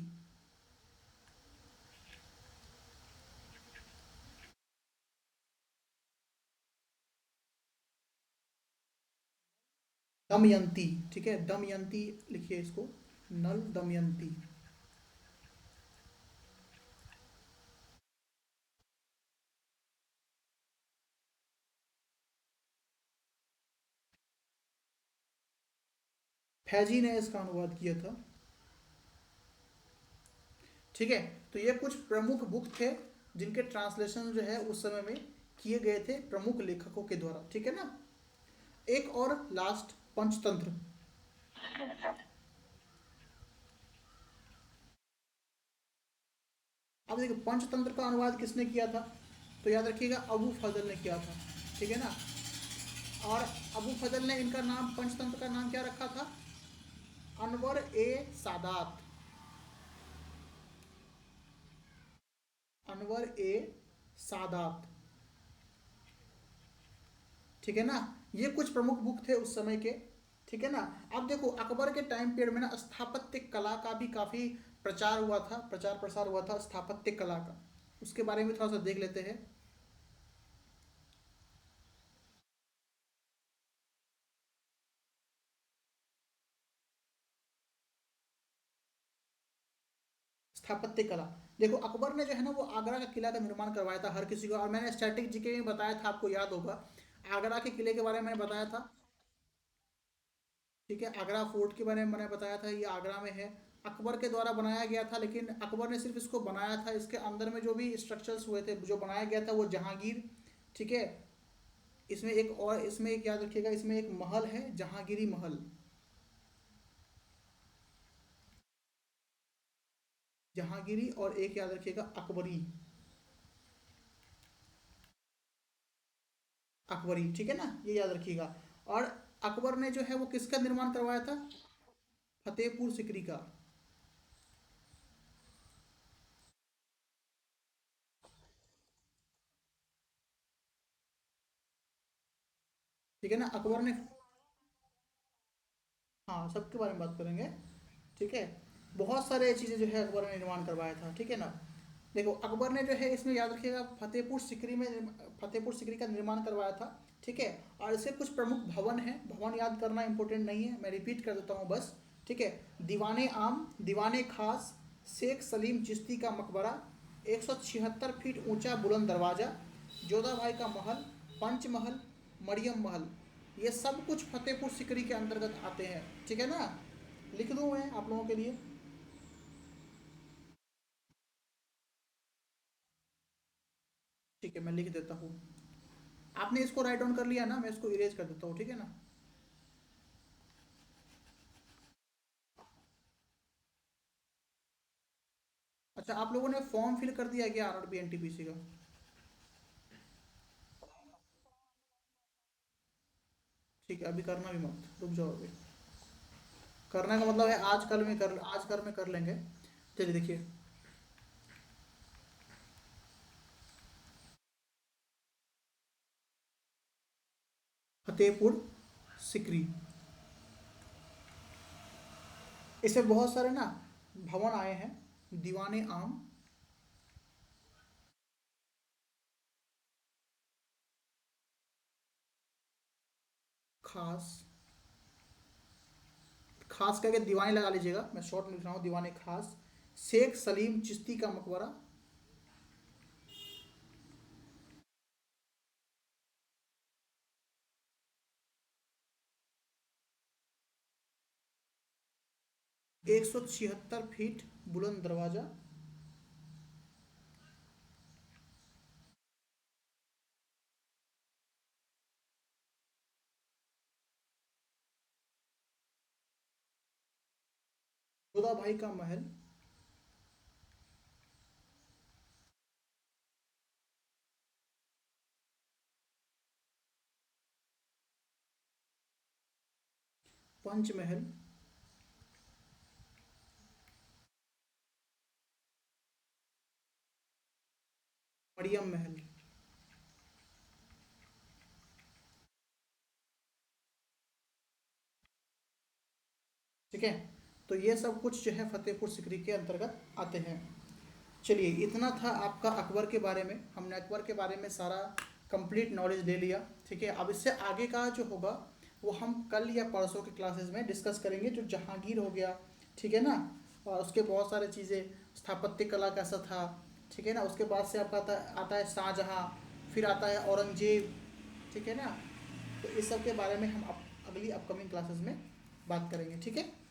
S1: दमयंती, ठीक है, दमयंती लिखिए इसको, नल दमयंती। फैजी ने इसका अनुवाद किया था, ठीक है। तो ये कुछ प्रमुख बुक थे जिनके ट्रांसलेशन जो है उस समय में किए गए थे प्रमुख लेखकों के द्वारा, ठीक है ना। एक और लास्ट, पंचतंत्र। अब देखिए, पंचतंत्र का अनुवाद किसने किया था? तो याद रखिएगा, अबू फजल ने किया था, ठीक है ना। और अबू फजल ने इनका नाम, पंचतंत्र का नाम क्या रखा था? अनवर ए सादात। अनवर ए सादात, ठीक है ना। ये कुछ प्रमुख बुक थे उस समय के, ठीक है ना। अब देखो, अकबर के टाइम पीरियड में ना स्थापत्य कला का भी काफ़ी प्रचार हुआ था, प्रचार प्रसार हुआ था स्थापत्य कला का। उसके बारे में थोड़ा सा देख लेते हैं। स्थापत्य कला, देखो अकबर ने जो है ना वो आगरा का किला का निर्माण करवाया था हर किसी को। और मैंने स्टैटिक जीके में बताया था, आपको याद होगा, आगरा के किले के बारे में मैंने बताया था, ठीक है। आगरा फोर्ट के बारे में मैंने बताया था, ये आगरा में है। अकबर के द्वारा बनाया गया था, लेकिन अकबर ने सिर्फ इसको बनाया था, इसके अंदर में जो भी स्ट्रक्चर्स हुए थे, जो बनाया गया था वो जहांगीर, ठीक है। इसमें एक याद रखिएगा, इसमें एक महल है जहांगीरी महल। जहांगीरी, और एक याद रखिएगा अकबरी। अकबरी, ठीक है ना, ये याद रखिएगा। और अकबर ने जो है वो किसका निर्माण करवाया था? फतेहपुर सिकरी का, ठीक है ना। अकबर ने, हाँ, सबके बारे में बात करेंगे, ठीक है। बहुत सारे चीज़ें जो है अकबर ने निर्माण करवाया था, ठीक है ना। देखो, अकबर ने जो है इसमें याद रखिएगा फतेहपुर सिकरी में, फतेहपुर सिकरी का निर्माण करवाया था, ठीक है। और इसके कुछ प्रमुख भवन हैं, भवन याद करना इंपॉर्टेंट नहीं है, मैं रिपीट कर देता हूँ बस, ठीक है। दीवाने आम, दीवाने खास, शेख सलीम चिश्ती का मकबरा, 176 फीट ऊंचा बुलंद दरवाज़ा, जोधा भाई का महल, पंचमहल, मरियम महल, ये सब कुछ फतेहपुर सिकरी के अंतर्गत आते हैं, ठीक है ना। लिख दूँ मैं आप लोगों के लिए? ठीक है, मैं लिख देता हूँ। आपने इसको राइट डाउन कर लिया ना, मैं इसको इरेज कर देता हूँ, ठीक है ना। अच्छा, आप लोगों ने फॉर्म फिल कर दिया क्या आरआरबी एनटीपीसी का? ठीक है, अभी करना भी मत, रुक जाओ अभी। करने का मतलब है आज कल में कर लेंगे। चलिए देखिए, फतेहपुर सिकरी, इसमें बहुत सारे ना भवन आए हैं। दीवाने आम, खास, खास करके दीवाने लगा लीजिएगा, मैं शॉर्ट में लिख रहा हूँ, दीवाने खास। शेख सलीम चिश्ती का मकबरा, 176 फीट बुलंद दरवाजा, जोधा भाई का महल, पंचमहल, मरियम महल। ठीक है, तो ये सब कुछ जो है फतेहपुर सिकरी के अंतर्गत आते हैं। चलिए, इतना था आपका अकबर के बारे में। हमने अकबर के बारे में सारा कंप्लीट नॉलेज ले लिया। ठीक है, अब इससे आगे का जो होगा वो हम कल या परसों के क्लासेस में डिस्कस करेंगे। जो जहांगीर हो गया, ठीक है ना, और उसके बहुत सारे चीज़ें, स्थापत्य कला कैसा था, ठीक है ना, उसके बाद से आपका आता है शाहजहाँ, फिर आता है औरंगजेब, ठीक है ना। तो इस सब के बारे में हम अगली अपकमिंग क्लासेस में बात करेंगे। ठीक है।